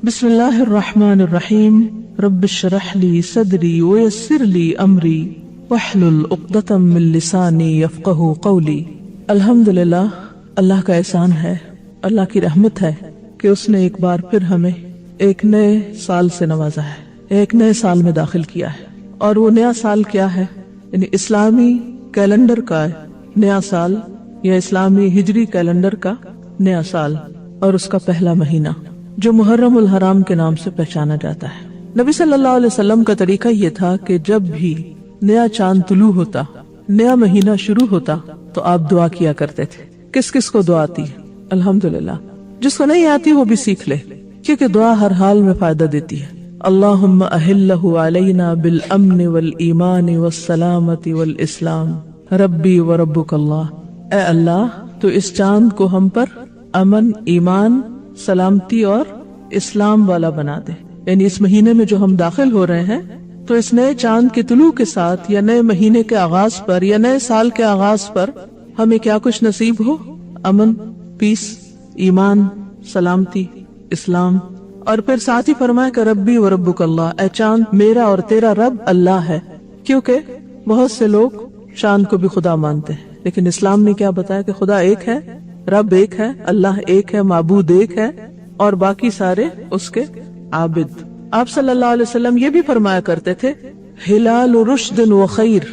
بسم اللہ الرحمن الرحیم رب اشرح لی صدری ویسر لی امری واحلل عقدۃ من لسانی یفقہوا قولی۔ الحمدللہ، اللہ کا احسان ہے، اللہ کی رحمت ہے کہ اس نے ایک بار پھر ہمیں ایک نئے سال سے نوازا ہے، ایک نئے سال میں داخل کیا ہے۔ اور وہ نیا سال کیا ہے؟ یعنی اسلامی کیلنڈر کا نیا سال یا اسلامی ہجری کیلنڈر کا نیا سال، اور اس کا پہلا مہینہ جو محرم الحرام کے نام سے پہچانا جاتا ہے۔ نبی صلی اللہ علیہ وسلم کا طریقہ یہ تھا کہ جب بھی نیا چاند طلوع ہوتا، نیا مہینہ شروع ہوتا، تو آپ دعا کیا کرتے تھے۔ کس کس کو دعا آتی ہے؟ الحمدللہ۔ جس کو نہیں آتی وہ بھی سیکھ لے، کیونکہ دعا ہر حال میں فائدہ دیتی ہے۔ اللہم اہلہ علینا بالامن والایمان والسلامت والاسلام ربی وربک اللہ۔ اے اللہ، تو اس چاند کو ہم پر امن، ایمان، سلامتی اور اسلام والا بنا دے۔ یعنی اس مہینے میں جو ہم داخل ہو رہے ہیں، تو اس نئے چاند کے طلوع کے ساتھ یا نئے مہینے کے آغاز پر یا نئے سال کے آغاز پر ہمیں کیا کچھ نصیب ہو؟ امن، پیس، ایمان، سلامتی، اسلام۔ اور پھر ساتھ ہی فرمایا کہ ربی و ربک اللہ، اے چاند میرا اور تیرا رب اللہ ہے، کیونکہ بہت سے لوگ چاند کو بھی خدا مانتے ہیں، لیکن اسلام نے کیا بتایا کہ خدا ایک ہے، رب ایک ہے، اللہ ایک ہے، معبود ایک ہے، اور باقی سارے اس کے عابد۔ آپ صلی اللہ علیہ وسلم یہ بھی فرمایا کرتے تھے، ہلال رشد و خیر،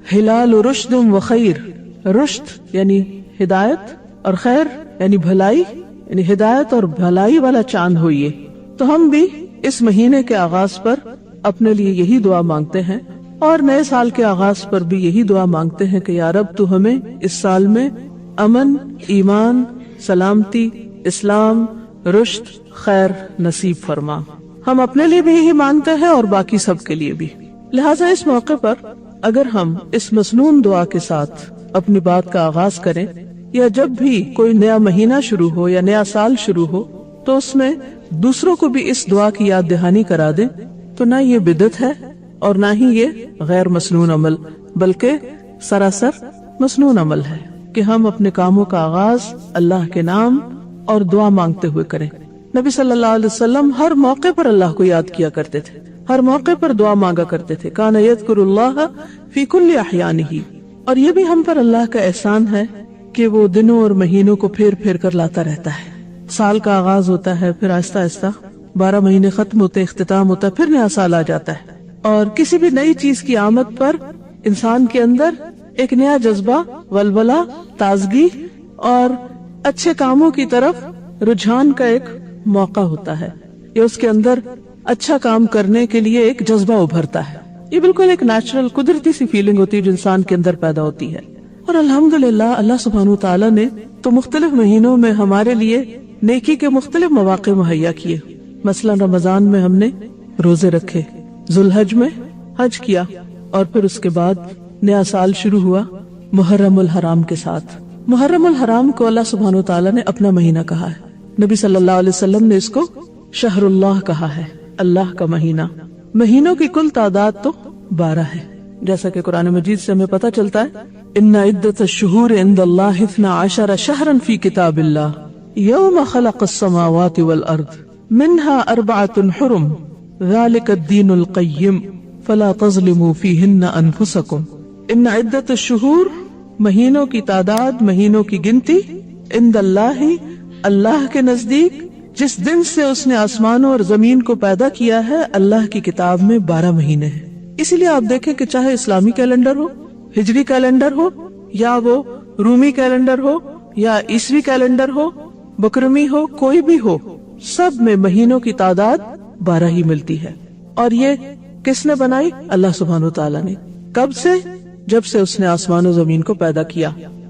ہلال رشد و خیر۔ رشد یعنی ہدایت اور خیر یعنی بھلائی، یعنی ہدایت اور بھلائی والا چاند ہوئیے۔ تو ہم بھی اس مہینے کے آغاز پر اپنے لیے یہی دعا مانگتے ہیں، اور نئے سال کے آغاز پر بھی یہی دعا مانگتے ہیں کہ یا رب، تو ہمیں اس سال میں امن، ایمان، سلامتی، اسلام، رشد، خیر نصیب فرما۔ ہم اپنے لیے بھی یہی مانگتے ہیں اور باقی سب کے لیے بھی۔ لہٰذا اس موقع پر اگر ہم اس مسنون دعا کے ساتھ اپنی بات کا آغاز کریں، یا جب بھی کوئی نیا مہینہ شروع ہو یا نیا سال شروع ہو، تو اس میں دوسروں کو بھی اس دعا کی یاد دہانی کرا دیں، تو نہ یہ بدعت ہے اور نہ ہی یہ غیر مسنون عمل، بلکہ سراسر مسنون عمل ہے کہ ہم اپنے کاموں کا آغاز اللہ کے نام اور دعا مانگتے ہوئے کریں۔ نبی صلی اللہ علیہ وسلم ہر موقع پر اللہ کو یاد کیا کرتے تھے، ہر موقع پر دعا مانگا کرتے تھے۔ کان یذکر اللہ فی کل احیانہ۔ اور یہ بھی ہم پر اللہ کا احسان ہے کہ وہ دنوں اور مہینوں کو پھیر پھیر کر لاتا رہتا ہے۔ سال کا آغاز ہوتا ہے، پھر آہستہ آہستہ 12 مہینے ختم ہوتے، اختتام ہوتا ہے، پھر نیا سال آ جاتا ہے۔ اور کسی بھی نئی چیز کی آمد پر انسان کے اندر ایک نیا جذبہ، ولولہ، تازگی اور اچھے کاموں کی طرف رجحان کا ایک موقع ہوتا ہے، یا اس کے اندر اچھا کام کرنے کے لیے ایک جذبہ ابھرتا ہے۔ یہ بالکل ایک نیچرل، قدرتی سی فیلنگ ہوتی ہے جو انسان کے اندر پیدا ہوتی ہے۔ اور الحمدللہ اللہ سبحانہ وتعالی نے تو مختلف مہینوں میں ہمارے لیے نیکی کے مختلف مواقع مہیا کیے۔ مثلا رمضان میں ہم نے روزے رکھے، ذوالحج میں حج کیا، اور پھر اس کے بعد نیا سال شروع ہوا محرم الحرام کے ساتھ۔ محرم الحرام کو اللہ سبحانہ وتعالی نے اپنا مہینہ کہا ہے۔ نبی صلی اللہ علیہ وسلم نے اس کو شہر اللہ کہا ہے، اللہ کا مہینہ۔ مہینوں کی کل تعداد تو 12 ہے، جیسا کہ قرآن مجید سے ہمیں پتہ چلتا ہے، ان عدت الشہور عند اللہ 12 شہرا فی کتاب اللہ یوم خلق السماوات والارض منها 4 حرم ذلك الدین القیم فلا تظلموا فیہن انفسکم۔ ان عدت الشہور، مہینوں کی تعداد، مہینوں کی گنتی، عند اللہ، اللہ کے نزدیک، جس دن سے اس نے آسمانوں اور زمین کو پیدا کیا ہے، اللہ کی کتاب میں 12 مہینے ہیں۔ اسی لیے آپ دیکھیں کہ چاہے اسلامی کیلنڈر ہو، ہجری کیلنڈر ہو، یا وہ رومی کیلنڈر ہو، یا عیسوی کیلنڈر ہو، بکرمی ہو، کوئی بھی ہو، سب میں مہینوں کی تعداد 12 ہی ملتی ہے۔ اور یہ کس نے بنائی؟ اللہ سبحانہ وتعالی نے۔ کب سے؟ جب سے اس نے آسمان و زمین کو پیدا کیا۔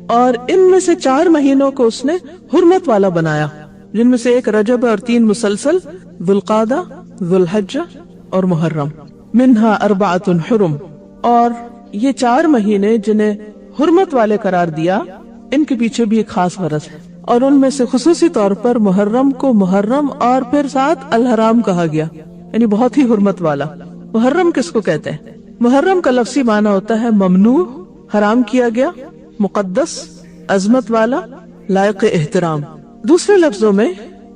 اور ان میں سے 4 مہینوں کو اس نے حرمت والا بنایا، جن میں سے ایک رجب اور 3 مسلسل، ذوالقعدہ، ذوالحجہ اور محرم۔ منہا 4 حرم۔ اور یہ 4 مہینے جنہیں حرمت والے قرار دیا، ان کے پیچھے بھی ایک خاص غرض ہے، اور ان میں سے خصوصی طور پر محرم کو محرم اور پھر ساتھ الحرام کہا گیا، یعنی بہت ہی حرمت والا۔ محرم کس کو کہتے ہیں؟ محرم کا لفظی معنی ہوتا ہے ممنوع، حرام کیا گیا، مقدس، عظمت والا، لائق احترام۔ دوسرے لفظوں میں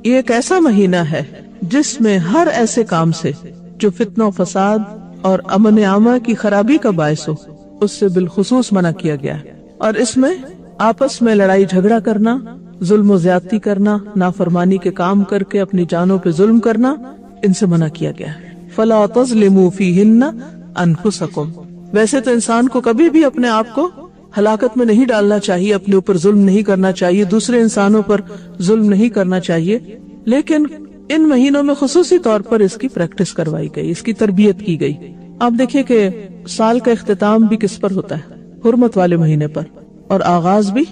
یہ ایک ایسا مہینہ ہے جس میں ہر ایسے کام سے جو فتنہ و فساد اور امن عامہ کی خرابی کا باعث ہو اس سے بالخصوص منع کیا گیا ہے، اور اس میں آپس میں لڑائی جھگڑا کرنا، ظلم و زیادتی کرنا، نافرمانی کے کام کر کے اپنی جانوں پہ ظلم کرنا، ان سے منع کیا گیا ہے۔ فَلَا تَظْلِمُوا فِيهِنَّ أَنفُسَكُمْ، ویسے تو انسان کو کبھی بھی اپنے آپ کو ہلاکت میں نہیں ڈالنا چاہیے، اپنے اوپر ظلم نہیں کرنا چاہیے، دوسرے انسانوں پر ظلم نہیں کرنا چاہیے، لیکن ان مہینوں میں خصوصی طور پر اس کی پریکٹس کروائی گئی، اس کی تربیت کی گئی۔ آپ دیکھیں کہ سال کا اختتام بھی کس پر ہوتا ہے؟ حرمت والے مہینے پر، اور آغاز بھی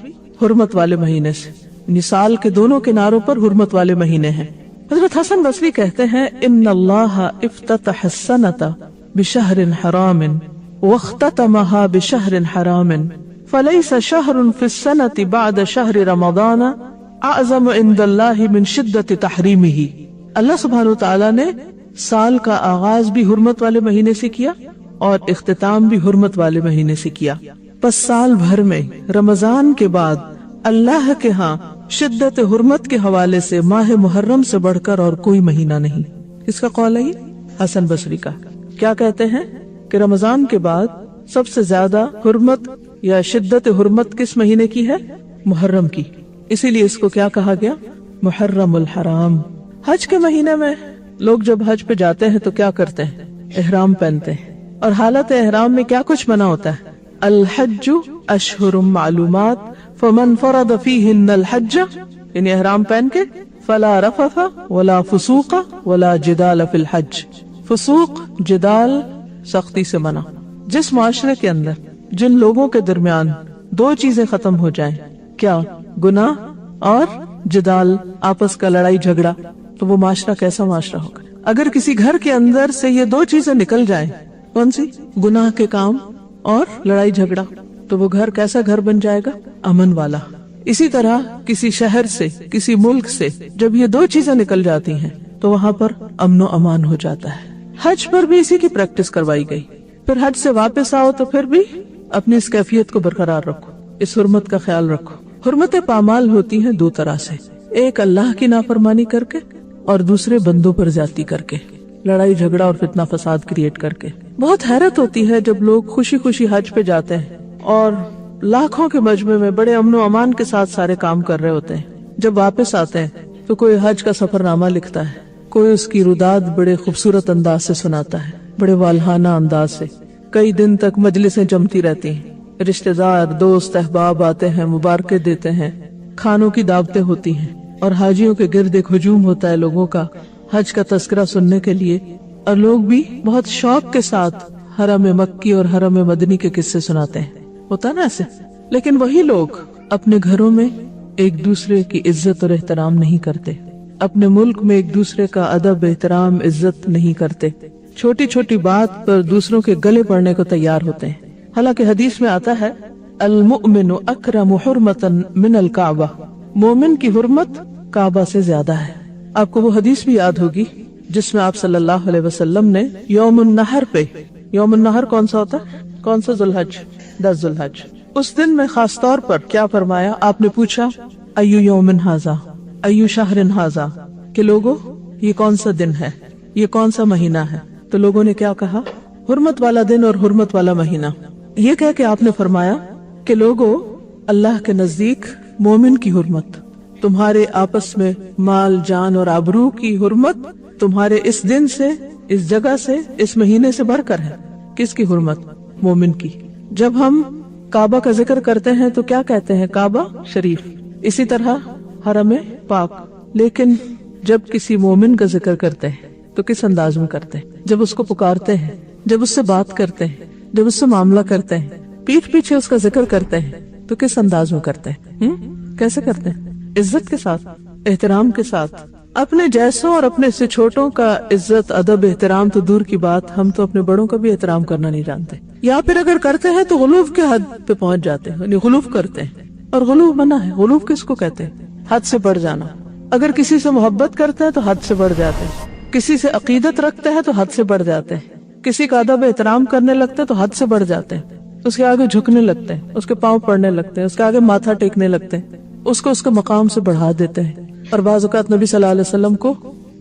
حرمت والے مہینے سے، یعنی سال کے دونوں کناروں پر حرمت والے مہینے ہیں۔ حضرت حسن بصری کہتے ہیں ان اللہ افتتح السنۃ بشہر حرام واختتمها بشہر حرام فلیس شہر فی السنۃ بعد شہر رمضان اعظم عند اللہ من شدت تحریمہ۔ اللہ سبحانہ وتعالی نے سال کا آغاز بھی حرمت والے مہینے سے کیا اور اختتام بھی حرمت والے مہینے سے کیا، پس سال بھر میں رمضان کے بعد اللہ کے ہاں شدت حرمت کے حوالے سے ماہ محرم سے بڑھ کر اور کوئی مہینہ نہیں۔ اس کا قول ہے حسن بصری کا۔ کیا کہتے ہیں کہ رمضان کے بعد سب سے زیادہ حرمت یا شدت حرمت کس مہینے کی ہے؟ محرم کی، اسی لیے اس کو کیا کہا گیا؟ محرم الحرام۔ حج کے مہینے میں لوگ جب حج پہ جاتے ہیں تو کیا کرتے ہیں؟ احرام پہنتے ہیں، اور حالت احرام میں کیا کچھ منع ہوتا ہے؟ الحج اشہر معلومات فمن فرض فیہن الحج، یعنی احرام پہن کے فلا رفث ولا فسوق ولا جدال فی الحج، فسوق جدال سختی سے منع۔ جس معاشرے کے اندر جن لوگوں کے درمیان دو چیزیں ختم ہو جائیں، کیا؟ گناہ اور جدال، آپس کا لڑائی جھگڑا، تو وہ معاشرہ کیسا معاشرہ ہوگا؟ اگر کسی گھر کے اندر سے یہ دو چیزیں نکل جائیں، کون سی؟ گناہ کے کام اور لڑائی جھگڑا، تو وہ گھر کیسا گھر بن جائے گا؟ امن والا۔ اسی طرح کسی شہر سے، کسی ملک سے جب یہ دو چیزیں نکل جاتی ہیں تو وہاں پر امن و امان ہو جاتا ہے۔ حج پر بھی اسی کی پریکٹس کروائی گئی۔ پھر حج سے واپس آؤ تو پھر بھی اپنی اس کیفیت کو برقرار رکھو، اس حرمت کا خیال رکھو۔ حرمت پامال ہوتی ہیں دو طرح سے، ایک اللہ کی نافرمانی کر کے اور دوسرے بندوں پر زیادتی کر کے، لڑائی جھگڑا اور فتنہ فساد کریٹ کر کے۔ بہت حیرت ہوتی ہے جب لوگ خوشی خوشی حج پہ جاتے ہیں اور لاکھوں کے مجمع میں بڑے امن و امان کے ساتھ سارے کام کر رہے ہوتے ہیں، جب واپس آتے ہیں تو کوئی حج کا سفر نامہ لکھتا ہے، کوئی اس کی روداد بڑے خوبصورت انداز سے سناتا ہے، بڑے والہانہ انداز سے، کئی دن تک مجلسیں جمتی رہتی ہیں، رشتہ دار دوست احباب آتے ہیں، مبارکیں دیتے ہیں، کھانوں کی دعوتیں ہوتی ہیں، اور حاجیوں کے گرد ایک ہجوم ہوتا ہے لوگوں کا حج کا تذکرہ سننے کے لیے، اور لوگ بھی بہت شوق کے ساتھ حرم مکی اور حرم مدنی کے قصے سناتے ہیں، ہوتا نا ایسے۔ لیکن وہی لوگ اپنے گھروں میں ایک دوسرے کی عزت اور احترام نہیں کرتے، اپنے ملک میں ایک دوسرے کا ادب احترام عزت نہیں کرتے، چھوٹی چھوٹی بات پر دوسروں کے گلے پڑنے کو تیار ہوتے ہیں۔ حالانکہ حدیث میں آتا ہے المؤمن اکرم حرمتا من الکعبہ، مومن کی حرمت کعبہ سے زیادہ ہے۔ آپ کو وہ حدیث بھی یاد ہوگی جس میں آپ صلی اللہ علیہ وسلم نے یوم النحر پہ، یوم النحر کون سا ہوتا ہے؟ کون سا؟ ذوالحج، 10 ذوالحج، اس دن میں خاص طور پر کیا فرمایا؟ آپ نے پوچھا ایو یوم ھذا ایو شہر ھذا، کہ لوگوں یہ کون سا دن ہے، یہ کون سا مہینہ ہے؟ تو لوگوں نے کیا کہا؟ حرمت والا دن اور حرمت والا مہینہ۔ یہ کہہ کے آپ نے فرمایا کہ لوگوں اللہ کے نزدیک مومن کی حرمت، تمہارے آپس میں مال جان اور آبرو کی حرمت تمہارے اس دن سے، اس جگہ سے، اس مہینے سے بڑھ کر ہے۔ کس کی حرمت؟ مومن کی۔ جب ہم کعبہ کا ذکر کرتے ہیں تو کیا کہتے ہیں؟ کعبہ شریف، اسی طرح حرم پاک۔ لیکن جب کسی مومن کا ذکر کرتے ہیں تو کس انداز میں کرتے ہیں؟ جب اس کو پکارتے ہیں، جب اس سے بات کرتے ہیں، جب اس سے معاملہ کرتے ہیں، پیٹھ پیچھے اس کا ذکر کرتے ہیں تو کس انداز میں کرتے ہیں؟ کیسے کرتے ہیں؟ عزت کے ساتھ، احترام کے ساتھ۔ اپنے جیسوں اور اپنے سے چھوٹوں کا عزت ادب احترام تو دور کی بات، ہم تو اپنے بڑوں کا بھی احترام کرنا نہیں جانتے، یا پھر اگر کرتے ہیں تو غلوف کے حد پہ پہنچ جاتے ہیں، یعنی غلوف کرتے ہیں، اور غلوف منع ہے۔ غلوف کس کو کہتے ہیں؟ حد سے بڑھ جانا۔ اگر کسی سے محبت کرتے ہیں تو حد سے بڑھ جاتے ہیں، کسی سے عقیدت رکھتے ہیں تو حد سے بڑھ جاتے ہیں، کسی کا ادب احترام کرنے لگتے ہیں تو حد سے بڑھ جاتے ہیں، اس کے آگے جھکنے لگتے ہیں، اس کے پاؤں پڑنے لگتے ہیں، اس کے آگے ماتھا ٹیکنے لگتے ہیں، اس کو اس کے مقام سے بڑھا دیتے ہیں۔ اور بعض اوقات نبی صلی اللہ علیہ وسلم کو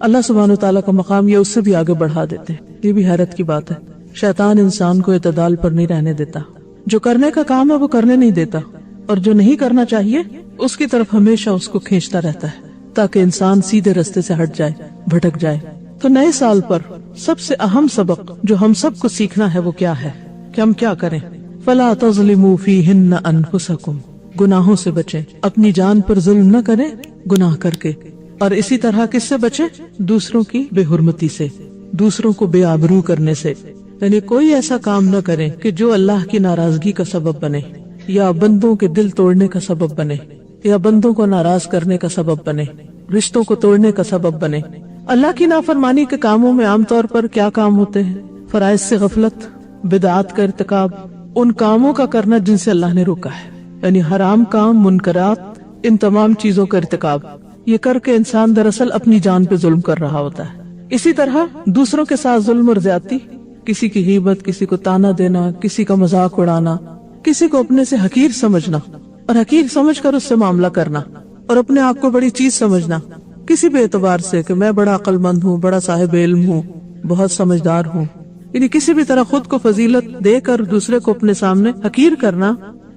اللہ سبحانہ تعالیٰ کا مقام یہ اس سے بھی آگے بڑھا دیتے ہیں. یہ بھی حیرت کی بات ہے. شیطان انسان کو اعتدال پر نہیں رہنے دیتا. جو کرنے کا کام ہے وہ کرنے نہیں دیتا, اور جو نہیں کرنا چاہیے اس کی طرف ہمیشہ اس کو کھینچتا رہتا ہے, تاکہ انسان سیدھے رستے سے ہٹ جائے, بھٹک جائے. تو نئے سال پر سب سے اہم سبق جو ہم سب کو سیکھنا ہے وہ کیا ہے کہ ہم کیا کریں. فَلَا تَظْلِمُوا فِيهِنَّ أَنفُسَكُمْ, گناہوں سے بچیں, اپنی جان پر ظلم نہ کریں گناہ کر کے. اور اسی طرح کس سے بچیں؟ دوسروں کی بے حرمتی سے, دوسروں کو بے آبرو کرنے سے. یعنی کوئی ایسا کام نہ کریں کہ جو اللہ کی ناراضگی کا سبب بنے, یا بندوں کے دل توڑنے کا سبب بنے, یا بندوں کو ناراض کرنے کا سبب بنے, رشتوں کو توڑنے کا سبب بنے. اللہ کی نافرمانی کے کاموں میں عام طور پر کیا کام ہوتے ہیں؟ فرائض سے غفلت, بدعات کا ارتکاب, ان کاموں کا کرنا جن سے اللہ نے روکا ہے. یعنی حرام کام, منکرات, ان تمام چیزوں کا ارتکاب. یہ کر کے انسان دراصل اپنی جان پہ ظلم کر رہا ہوتا ہے. اسی طرح دوسروں کے ساتھ ظلم اور زیادتی, کسی کی غیبت, کسی کو تانا دینا, کسی کا مذاق اڑانا, کسی کو اپنے سے حقیر سمجھنا اور حقیر سمجھ کر اس سے معاملہ کرنا, اور اپنے آپ کو بڑی چیز سمجھنا کسی بھی اعتبار سے کہ میں بڑا عقل مند ہوں, بڑا صاحب علم ہوں, بہت سمجھدار ہوں. یعنی کسی بھی طرح خود کو فضیلت دے کر دوسرے کو اپنے سامنے حقیر کرنا,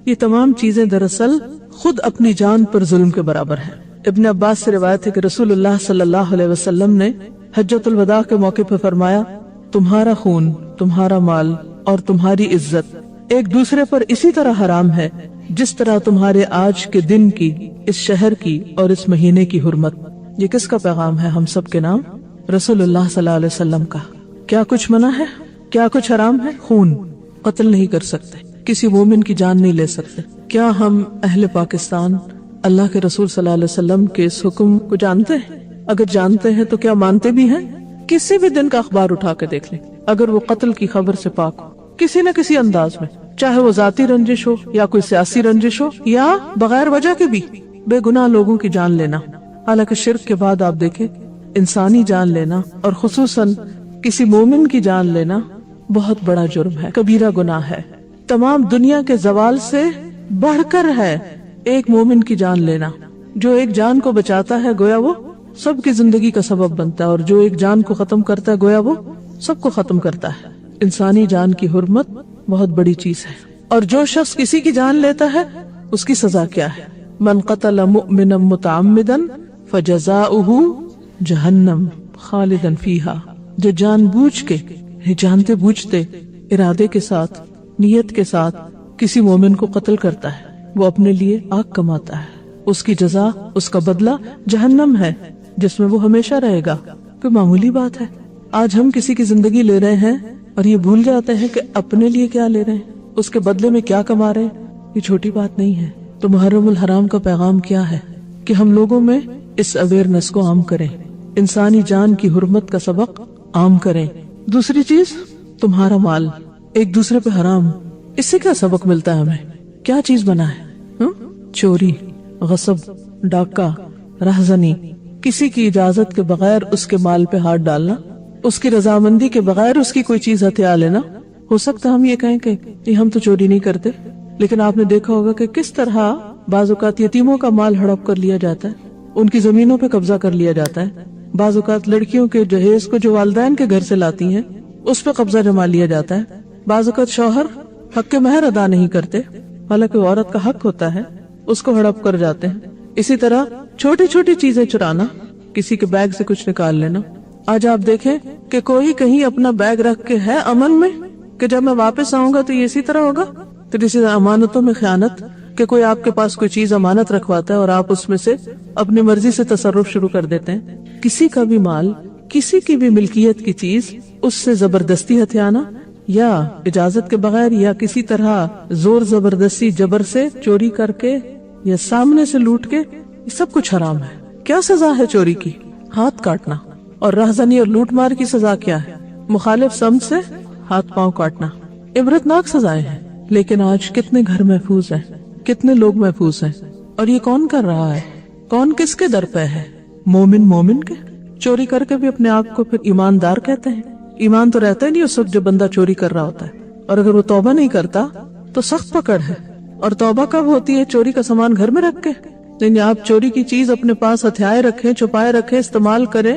یہ تمام چیزیں دراصل خود اپنی جان پر ظلم کے برابر ہیں. ابن عباس سے روایت ہے کہ رسول اللہ صلی اللہ علیہ وسلم نے حجۃ الوداع کے موقع پہ فرمایا, تمہارا خون, تمہارا مال اور تمہاری عزت ایک دوسرے پر اسی طرح حرام ہے جس طرح تمہارے آج کے دن کی, اس شہر کی اور اس مہینے کی حرمت. یہ کس کا پیغام ہے ہم سب کے نام؟ رسول اللہ صلی اللہ علیہ وسلم کا. کیا کچھ منع ہے, کیا کچھ حرام ہے؟ خون, قتل نہیں کر سکتے, کسی مومن کی جان نہیں لے سکتے. کیا ہم اہل پاکستان اللہ کے رسول صلی اللہ علیہ وسلم کے اس حکم کو جانتے ہیں؟ اگر جانتے ہیں تو کیا مانتے بھی ہیں؟ کسی بھی دن کا اخبار اٹھا کے دیکھ لیں, اگر وہ قتل کی خبر سے پاک ہو کسی نہ کسی انداز میں, چاہے وہ ذاتی رنجش ہو یا کوئی سیاسی رنجش ہو, یا بغیر وجہ کے بھی بے گناہ لوگوں کی جان لینا. حالانکہ شرک کے بعد آپ دیکھیں انسانی جان لینا, اور خصوصاً کسی مومن کی جان لینا, بہت بڑا جرم ہے, کبیرہ گناہ ہے. تمام دنیا کے زوال سے بڑھ کر ہے ایک مومن کی جان لینا. جو ایک جان کو بچاتا ہے گویا وہ سب کی زندگی کا سبب بنتا ہے, اور جو ایک جان کو ختم کرتا ہے گویا وہ سب کو ختم کرتا ہے. انسانی جان کی حرمت بہت بڑی چیز ہے, اور جو شخص کسی کی جان لیتا ہے اس کی سزا کیا ہے؟ من قتل مؤمنا متعمدا فجزاؤہ جہنم خالدا فیہا. جو جان بوجھ کے, جانتے بوجھتے, ارادے کے ساتھ, نیت کے ساتھ کسی مومن کو قتل کرتا ہے وہ اپنے لیے آگ کماتا ہے. اس کی جزا, اس کا بدلہ جہنم ہے جس میں وہ ہمیشہ رہے گا. کوئی معمولی بات ہے؟ آج ہم کسی کی زندگی لے رہے ہیں اور یہ بھول جاتے ہیں کہ اپنے لیے کیا لے رہے ہیں, اس کے بدلے میں کیا کما رہے ہیں. یہ چھوٹی بات نہیں ہے. تو محرم الحرام کا پیغام کیا ہے کہ ہم لوگوں میں اس اویئرنس کو عام کریں, انسانی جان کی حرمت کا سبق عام کریں. دوسری چیز, تمہارا مال ایک دوسرے پہ حرام, اس سے کیا سبق ملتا ہے ہمیں؟ کیا چیز بنا ہے؟ چوری, غصب, ڈاکہ, رہزنی, کسی کی اجازت کے بغیر اس کے مال پہ ہاتھ ڈالنا, اس کی رضامندی کے بغیر اس کی کوئی چیز ہتھیا لینا. ہو سکتا ہم یہ کہیں کہ ہم تو چوری نہیں کرتے, لیکن آپ نے دیکھا ہوگا کہ کس طرح بعض اوقات یتیموں کا مال ہڑپ کر لیا جاتا ہے, ان کی زمینوں پہ قبضہ کر لیا جاتا ہے. بعض اوقات لڑکیوں کے جہیز کو جو والدین کے گھر سے لاتی ہیں اس پہ قبضہ جما لیا جاتا ہے. بعض اوقات شوہر حق کے مہر ادا نہیں کرتے, حالانکہ عورت کا حق ہوتا ہے, اس کو ہڑپ کر جاتے ہیں. اسی طرح چھوٹی چھوٹی چیزیں چرانا, کسی کے بیگ سے کچھ نکال لینا. آج آپ دیکھیں کہ کوئی کہیں اپنا بیگ رکھ کے ہے امن میں کہ جب میں واپس آؤں گا تو یہ اسی طرح ہوگا. تو اسی طرح امانتوں میں خیانت, کہ کوئی آپ کے پاس کوئی چیز امانت رکھواتا ہے اور آپ اس میں سے اپنی مرضی سے تصرف شروع کر دیتے ہیں. کسی کا بھی مال, کسی کی بھی ملکیت کی چیز اس سے زبردستی ہتھیانا یا اجازت کے بغیر یا کسی طرح زور زبردستی جبر سے چوری کر کے یا سامنے سے لوٹ کے, یہ سب کچھ حرام ہے. کیا سزا ہے چوری کی؟ ہاتھ کاٹنا. اور رہزنی اور لوٹ مار کی سزا کیا ہے؟ مخالف سمت سے ہاتھ پاؤں کاٹنا. عبرتناک سزائیں ہیں. لیکن آج کتنے گھر محفوظ ہیں, کتنے لوگ محفوظ ہیں, اور یہ کون کر رہا ہے؟ کون کس کے در پہ ہے؟ مومن کے. چوری کر کے بھی اپنے آپ کو پھر ایماندار کہتے ہیں. ایمان تو رہتا ہی نہیں اس وقت جب بندہ چوری کر رہا ہوتا ہے, اور اگر وہ توبہ نہیں کرتا تو سخت پکڑ ہے. اور توبہ کب ہوتی ہے؟ چوری کا سامان گھر میں رکھ کے. لیکن آپ چوری کی چیز اپنے پاس ہتھیائے رکھیں, چھپائے رکھیں, استعمال کریں,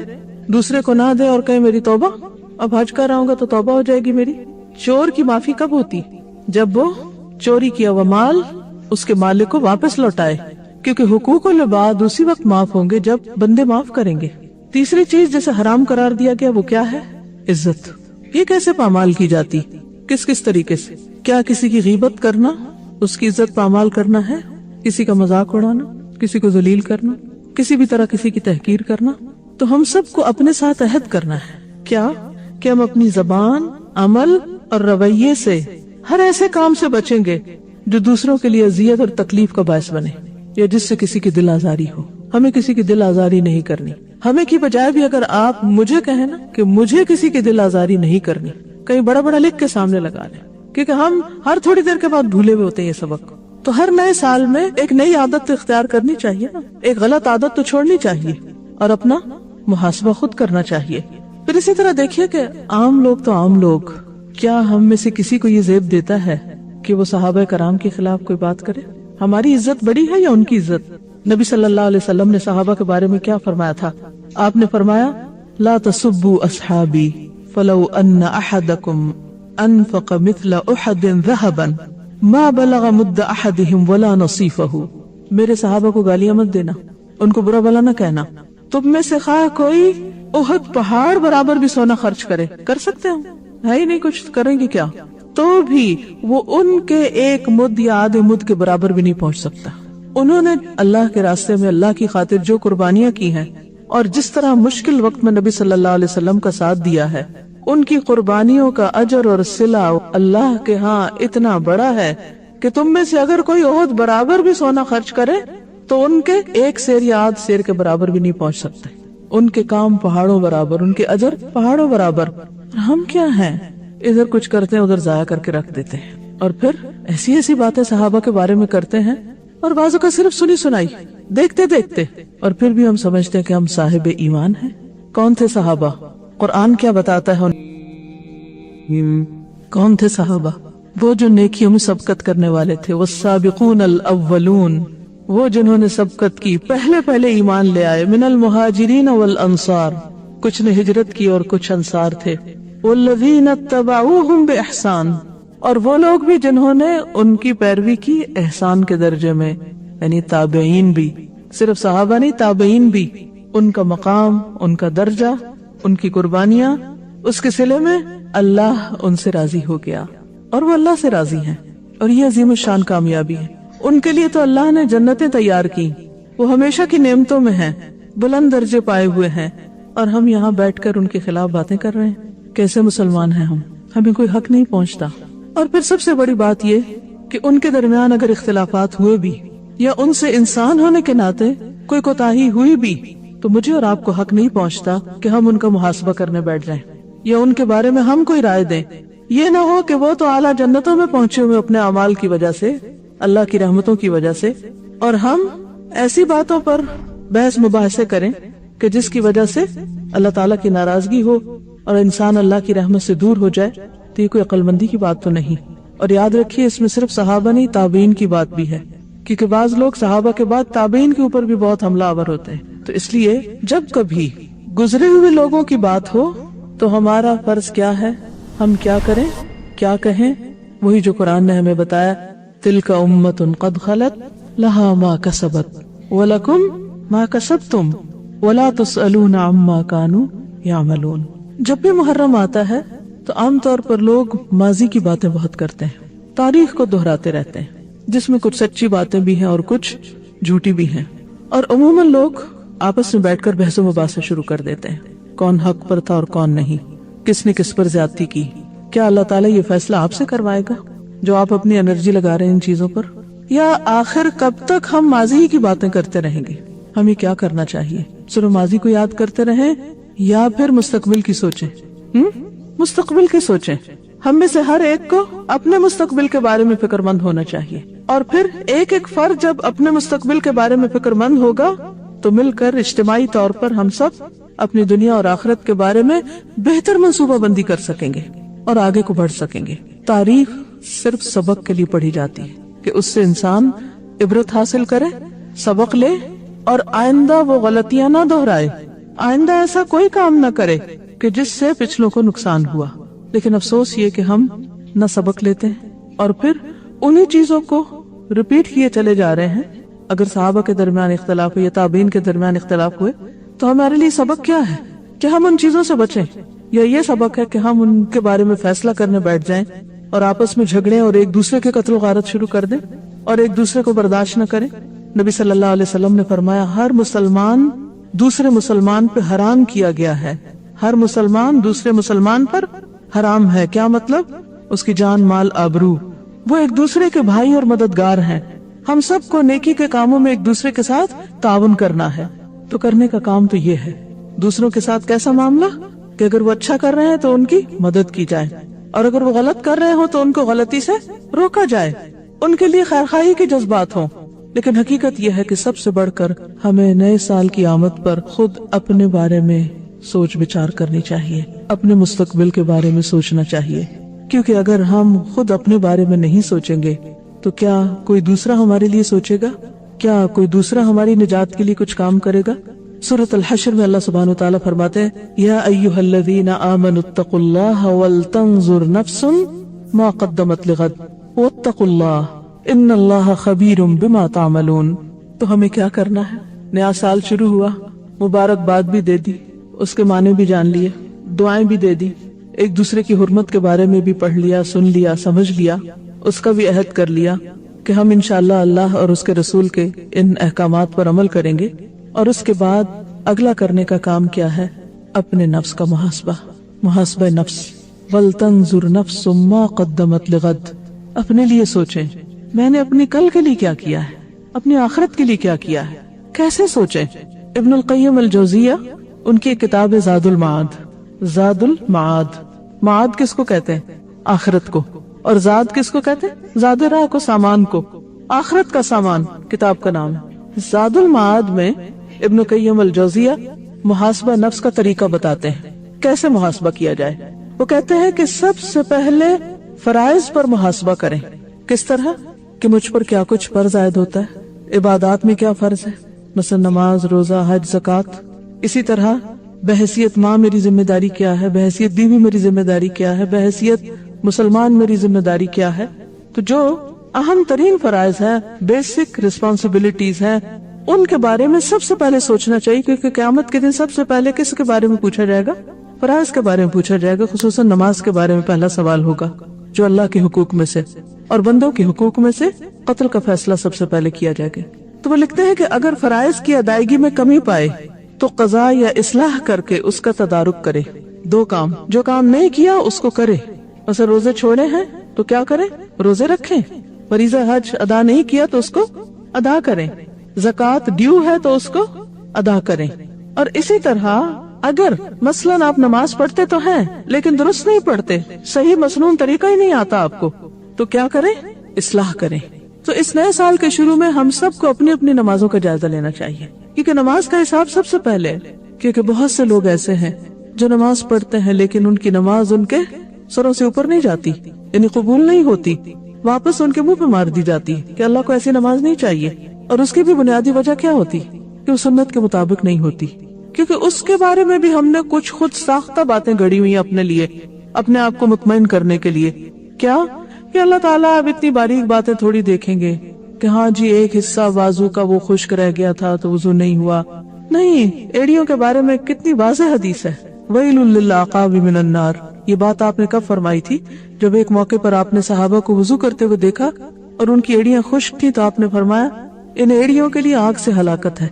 دوسرے کو نہ دے اور کہے میری توبہ، اب حج کر رہا ہوں گا تو توبہ ہو جائے گی میری۔ چور کی معافی کب ہوتی؟ جب وہ چوری کیا ہوا مال اس کے مالک کو واپس لوٹائے، کیونکہ حقوق العباد اسی وقت معاف ہوں گے جب بندے معاف کریں گے۔ تیسری چیز جیسے حرام قرار دیا گیا وہ کیا ہے؟ عزت۔ یہ کیسے پامال کی جاتی؟ کس طریقے سے؟ کیا کسی کی غیبت کرنا اس کی عزت پامال کرنا ہے؟ کسی کا مذاق اڑانا، کسی کو ذلیل کرنا، کسی بھی طرح کسی کی تحقیر کرنا؟ تو ہم سب کو اپنے ساتھ عہد کرنا ہے کیا کہ ہم اپنی زبان، عمل اور رویے سے ہر ایسے کام سے بچیں گے جو دوسروں کے لیے اذیت اور تکلیف کا باعث بنے یا جس سے کسی کی دل آزاری ہو۔ ہمیں کسی کی دل آزاری نہیں کرنی۔ ہمیں کی بجائے بھی اگر آپ مجھے کہیں نا کہ مجھے کسی کی دل آزاری نہیں کرنی، کہیں بڑا بڑا لکھ کے سامنے لگا لیں، کیونکہ ہم ہر تھوڑی دیر کے بعد بھولے ہوئے ہوتے ہیں یہ سبق۔ تو ہر نئے سال میں ایک نئی عادت اختیار کرنی چاہیے نا، ایک غلط عادت تو چھوڑنی چاہیے اور اپنا محاسبہ خود کرنا چاہیے۔ پھر اسی طرح دیکھیے کہ عام لوگ تو عام لوگ، کیا ہم میں سے کسی کو یہ زیب دیتا ہے کہ وہ صحابہ کرام کے خلاف کوئی بات کرے؟ ہماری عزت بڑی ہے یا ان کی عزت؟ نبی صلی اللہ علیہ وسلم نے صحابہ کے بارے میں کیا فرمایا تھا؟ آپ نے فرمایا لا تسبوا اصحابی فلو ان احدکم انفق مثل احد ذهبا ما بلغ مد احدهم ولا نصیفہ۔ میرے صحابہ کو گالیاں مت دینا، ان کو برا بلا نہ کہنا۔ تم میں سے خواہ کوئی احد پہاڑ برابر بھی سونا خرچ کرے، کر سکتے ہو؟ ہے ہی نہیں، کچھ کریں گے کیا؟ تو بھی وہ ان کے ایک مد یا آدھے مد کے برابر بھی نہیں پہنچ سکتا۔ انہوں نے اللہ کے راستے میں اللہ کی خاطر جو قربانیاں کی ہیں اور جس طرح مشکل وقت میں نبی صلی اللہ علیہ وسلم کا ساتھ دیا ہے، ان کی قربانیوں کا اجر اور صلہ اللہ کے ہاں اتنا بڑا ہے کہ تم میں سے اگر کوئی احد برابر بھی سونا خرچ کرے تو ان کے ایک سیر یا آدھ سیر کے برابر بھی نہیں پہنچ سکتے۔ ان کے کام پہاڑوں برابر، ان کے اجر پہاڑوں برابر۔ ہم کیا ہیں؟ ادھر کچھ کرتے ہیں ادھر ضائع کر کے رکھ دیتے ہیں، اور پھر ایسی ایسی باتیں صحابہ کے بارے میں کرتے ہیں اور بعضوں کا صرف سنی سنائی دیکھتے دیکھتے، اور پھر بھی ہم سمجھتے ہیں کہ ہم صاحب ایمان ہیں۔ کون تھے صحابہ؟ قرآن کیا بتاتا ہے؟ کون تھے صحابہ؟ وہ جو نیکیوں میں سبقت کرنے والے تھے، والسابقون الاولون، وہ جنہوں نے سبقت کی، پہلے ایمان لے آئے، من المہاجرین والانصار، کچھ نے ہجرت کی اور کچھ انصار تھے، والذین اتبعوہم باحسان، اور وہ لوگ بھی جنہوں نے ان کی پیروی کی احسان کے درجے میں، یعنی تابعین بھی، صرف صحابہ نہیں، تابعین بھی، ان کا مقام، ان کا درجہ، ان کی قربانیاں، اس کے صلے میں اللہ ان سے راضی ہو گیا اور وہ اللہ سے راضی ہیں، اور یہ عظیم الشان کامیابی ہے۔ ان کے لیے تو اللہ نے جنتیں تیار کی، وہ ہمیشہ کی نعمتوں میں ہیں، بلند درجے پائے ہوئے ہیں، اور ہم یہاں بیٹھ کر ان کے خلاف باتیں کر رہے ہیں۔ کیسے مسلمان ہیں ہم؟ ہمیں کوئی حق نہیں پہنچتا۔ اور پھر سب سے بڑی بات یہ کہ ان کے درمیان اگر اختلافات ہوئے بھی یا ان سے انسان ہونے کے ناطے کوئی کوتاہی ہوئی بھی تو مجھے اور آپ کو حق نہیں پہنچتا کہ ہم ان کا محاسبہ کرنے بیٹھ جائیں یا ان کے بارے میں ہم کوئی رائے دیں۔ یہ نہ ہو کہ وہ تو اعلیٰ جنتوں میں پہنچے ہوئے اپنے اعمال کی وجہ سے، اللہ کی رحمتوں کی وجہ سے، اور ہم ایسی باتوں پر بحث مباحثے کریں کہ جس کی وجہ سے اللہ تعالیٰ کی ناراضگی ہو اور انسان اللہ کی رحمت سے دور ہو جائے، تو یہ کوئی عقل مندی کی بات تو نہیں۔ اور یاد رکھیے اس میں صرف صحابہ نہیں، تابعین کی بات بھی ہے، کیونکہ بعض لوگ صحابہ کے بعد تابعین کے اوپر بھی بہت حملہ آور ہوتے ہیں۔ تو اس لیے جب کبھی گزرے ہوئے لوگوں کی بات ہو تو ہمارا فرض کیا ہے، ہم کیا کریں، کیا کہیں؟ وہی جو قرآن نے ہمیں بتایا، تلک امت قد خلت لہا ما کسبت ولکم ما کسبتم ولا تسألون عما کانوا یعملون۔ جب بھی محرم آتا ہے تو عام طور پر لوگ ماضی کی باتیں بہت کرتے ہیں، تاریخ کو دہراتے رہتے ہیں، جس میں کچھ سچی باتیں بھی ہیں اور کچھ جھوٹی بھی ہیں، اور عموماً لوگ آپس میں بیٹھ کر بحث و مباحثہ شروع کر دیتے ہیں، کون حق پر تھا اور کون نہیں، کس نے کس پر زیادتی کی۔ کیا اللہ تعالیٰ یہ فیصلہ آپ سے کروائے گا جو آپ اپنی انرجی لگا رہے ہیں ان چیزوں پر؟ یا آخر کب تک ہم ماضی کی باتیں کرتے رہیں گے؟ ہمیں کیا کرنا چاہیے؟ صرف ماضی کو یاد کرتے رہیں یا پھر مستقبل کی سوچیں؟ مستقبل کی سوچیں۔ ہم میں سے ہر ایک کو اپنے مستقبل کے بارے میں فکر مند ہونا چاہیے، اور پھر ایک ایک فرد جب اپنے مستقبل کے بارے میں فکر مند ہوگا تو مل کر اجتماعی طور پر ہم سب اپنی دنیا اور آخرت کے بارے میں بہتر منصوبہ بندی کر سکیں گے اور آگے کو بڑھ سکیں گے۔ تاریخ صرف سبق کے لیے پڑھی جاتی ہے کہ اس سے انسان عبرت حاصل کرے، سبق لے اور آئندہ وہ غلطیاں نہ دہرائے۔ آئندہ ایسا کوئی کام نہ کرے کہ جس سے پچھلوں کو نقصان ہوا. لیکن افسوس یہ کہ ہم نہ سبق لیتے ہیں اور پھر انہی چیزوں کو ریپیٹ کیے چلے جا رہے ہیں. اگر صحابہ کے درمیان اختلاف ہوئے یا تابعین کے درمیان اختلاف ہوئے تو ہمارے لیے سبق کیا ہے کہ ہم ان چیزوں سے بچیں، یا یہ سبق ہے کہ ہم ان کے بارے میں فیصلہ کرنے بیٹھ جائیں اور آپس میں جھگڑیں اور ایک دوسرے کے قتل و غارت شروع کر دیں اور ایک دوسرے کو برداشت نہ کریں. نبی صلی اللہ علیہ وسلم نے فرمایا ہر مسلمان دوسرے مسلمان پہ حرام کیا گیا ہے. ہر مسلمان دوسرے مسلمان پر حرام ہے. کیا مطلب؟ اس کی جان، مال، آبرو. وہ ایک دوسرے کے بھائی اور مددگار ہیں. ہم سب کو نیکی کے کاموں میں ایک دوسرے کے ساتھ تعاون کرنا ہے. تو کرنے کا کام تو یہ ہے. دوسروں کے ساتھ کیسا معاملہ کہ اگر وہ اچھا کر رہے ہیں تو ان کی مدد کی جائے، اور اگر وہ غلط کر رہے ہوں تو ان کو غلطی سے روکا جائے، ان کے لیے خیرخواہی کے جذبات ہوں. لیکن حقیقت یہ ہے کہ سب سے بڑھ کر ہمیں نئے سال کی آمد پر خود اپنے بارے میں سوچ بچار کرنی چاہیے، اپنے مستقبل کے بارے میں سوچنا چاہیے. کیونکہ اگر ہم خود اپنے بارے میں نہیں سوچیں گے تو کیا کوئی دوسرا ہمارے لیے سوچے گا؟ کیا کوئی دوسرا ہماری نجات کے لیے کچھ کام کرے گا؟ سورۃ الحشر میں اللہ سبحانہ وتعالیٰ فرماتے ہیں یا ایھا الذین آمنوا اتقوا اللہ ولتنظر نفس ما قدمت لغد واتقوا اللہ ان اللہ خبیر بما تعملون. تو ہمیں کیا کرنا ہے؟ نیا سال شروع ہوا، مبارکباد بھی دے دی، اس کے معنی بھی جان لیے، دعائیں بھی دے دی، ایک دوسرے کی حرمت کے بارے میں بھی پڑھ لیا، سن لیا، سمجھ لیا، اس کا بھی عہد کر لیا کہ ہم انشاءاللہ اللہ اور اس کے رسول کے ان احکامات پر عمل کریں گے. اور اس کے بعد اگلا کرنے کا کام کیا ہے؟ اپنے نفس کا محاسبہ نفس. وَلْتَنْظُرْ نَفْسٌ مَا قَدَّمَتْ لِغَدٍ. اپنے لیے سوچیں میں نے اپنی کل کے لیے کیا کیا ہے، اپنی آخرت کے لیے کیا کیا ہے. کیسے سوچیں؟ ابن القیم الجوزیہ ان کی کتاب زاد المعاد. معاد کس کو کہتے ہیں؟ آخرت کو. اور زاد کس کو کہتے ہیں؟ زاد راہ کو، سامان کو. آخرت کا سامان کتاب کا نام ہے. زاد المعاد میں ابن قیم الجوزیہ محاسبہ نفس کا طریقہ بتاتے ہیں کیسے محاسبہ کیا جائے. وہ کہتے ہیں کہ سب سے پہلے فرائض پر محاسبہ کریں. کس طرح؟ کہ مجھ پر کیا کچھ فرض عائد ہوتا ہے، عبادات میں کیا فرض ہے، مثلا نماز، روزہ، حج، زکوٰۃ. اسی طرح بحیثیت ماں میری ذمہ داری کیا ہے، بحیثیت بیوی میری ذمہ داری کیا ہے، بحیثیت مسلمان میری ذمہ داری کیا ہے. تو جو اہم ترین فرائض ہیں، بیسک رسپانسبلٹیز ہیں، ان کے بارے میں سب سے پہلے سوچنا چاہیے. کیونکہ قیامت کے دن سب سے پہلے کس کے بارے میں پوچھا جائے گا؟ فرائض کے بارے میں پوچھا جائے گا. خصوصاً نماز کے بارے میں پہلا سوال ہوگا، جو اللہ کے حقوق میں سے اور بندوں کے حقوق میں سے قتل کا فیصلہ سب سے پہلے کیا جائے گا. تو وہ لکھتے ہیں کہ اگر فرائض کی ادائیگی میں کمی پائے تو قضاء یا اصلاح کر کے اس کا تدارک کرے. دو کام، جو کام نہیں کیا اس کو کرے. مثلا روزے چھوڑے ہیں تو کیا کریں؟ روزے رکھیں. فریضہ حج ادا نہیں کیا تو اس کو ادا کریں. زکوٰۃ ڈیو ہے تو اس کو ادا کریں. اور اسی طرح اگر مثلاً آپ نماز پڑھتے تو ہیں لیکن درست نہیں پڑھتے، صحیح مسنون طریقہ ہی نہیں آتا آپ کو، تو کیا کریں؟ اصلاح کریں. تو اس نئے سال کے شروع میں ہم سب کو اپنی اپنی نمازوں کا جائزہ لینا چاہیے. کیونکہ نماز کا حساب سب سے پہلے، کیونکہ بہت سے لوگ ایسے ہیں جو نماز پڑھتے ہیں لیکن ان کی نماز ان کے سروں سے اوپر نہیں جاتی، یعنی قبول نہیں ہوتی، واپس ان کے منہ پہ مار دی جاتی کہ اللہ کو ایسی نماز نہیں چاہیے. اور اس کی بھی بنیادی وجہ کیا ہوتی؟ کہ وہ سنت کے مطابق نہیں ہوتی. کیونکہ اس کے بارے میں بھی ہم نے کچھ خود ساختہ باتیں گڑی ہوئی اپنے لیے، اپنے آپ کو مطمئن کرنے کے لیے. کیا؟ کہ اللہ تعالیٰ اب اتنی باریک باتیں تھوڑی دیکھیں گے کہ ہاں جی ایک حصہ وضو کا وہ خشک رہ گیا تھا تو وضو نہیں ہوا. نہیں، ایڑیوں کے بارے میں کتنی واضح حدیث ہے، وَيْلٌ لِّلْعَقَابِ مِنَ النَّارِ. یہ بات آپ نے کب فرمائی تھی؟ جب ایک موقع پر آپ نے صحابہ کو وضو کرتے ہوئے دیکھا اور ان کی ایڑیاں خشک تھی تو آپ نے فرمایا ان ایڑیوں کے لیے آگ سے ہلاکت ہے.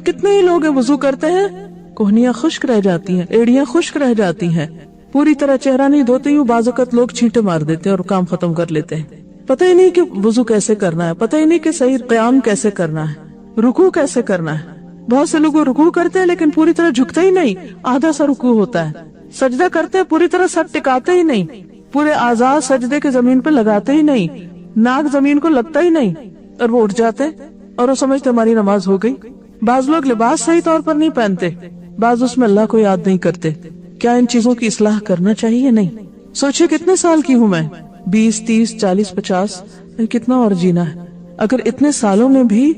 کتنے ہی لوگ وضو کرتے ہیں، کوہنیاں خشک رہ جاتی ہیں، ایڑیاں خشک رہ جاتی ہیں، پوری طرح چہرہ نہیں دھوتے ہی بعض اوقات لوگ چھینٹے مار دیتے ہیں اور کام ختم کر لیتے ہیں. پتہ ہی نہیں کہ وضو کیسے کرنا ہے، پتہ ہی نہیں کہ صحیح قیام کیسے کرنا ہے، رکوع کیسے کرنا ہے. بہت سے لوگ رکوع کرتے ہیں لیکن پوری طرح جھکتے ہی نہیں، آدھا سا رکوع ہوتا ہے. سجدہ کرتے ہیں پوری طرح سر ٹکاتے ہی نہیں، پورے اعضاء سجدے کے زمین پہ لگاتے ہی نہیں، ناک زمین کو لگتا ہی نہیں، اور وہ اٹھ جاتے اور وہ سمجھتے ہماری نماز ہو گئی. بعض لوگ لباس صحیح طور پر نہیں پہنتے، بعض اس میں اللہ کو یاد نہیں کرتے. کیا ان چیزوں کی اصلاح کرنا چاہیے؟ نہیں. سوچے کتنے سال کی ہوں میں، 20، 30، 40، 50، کتنا اور جینا ہے. اگر اتنے سالوں میں بھی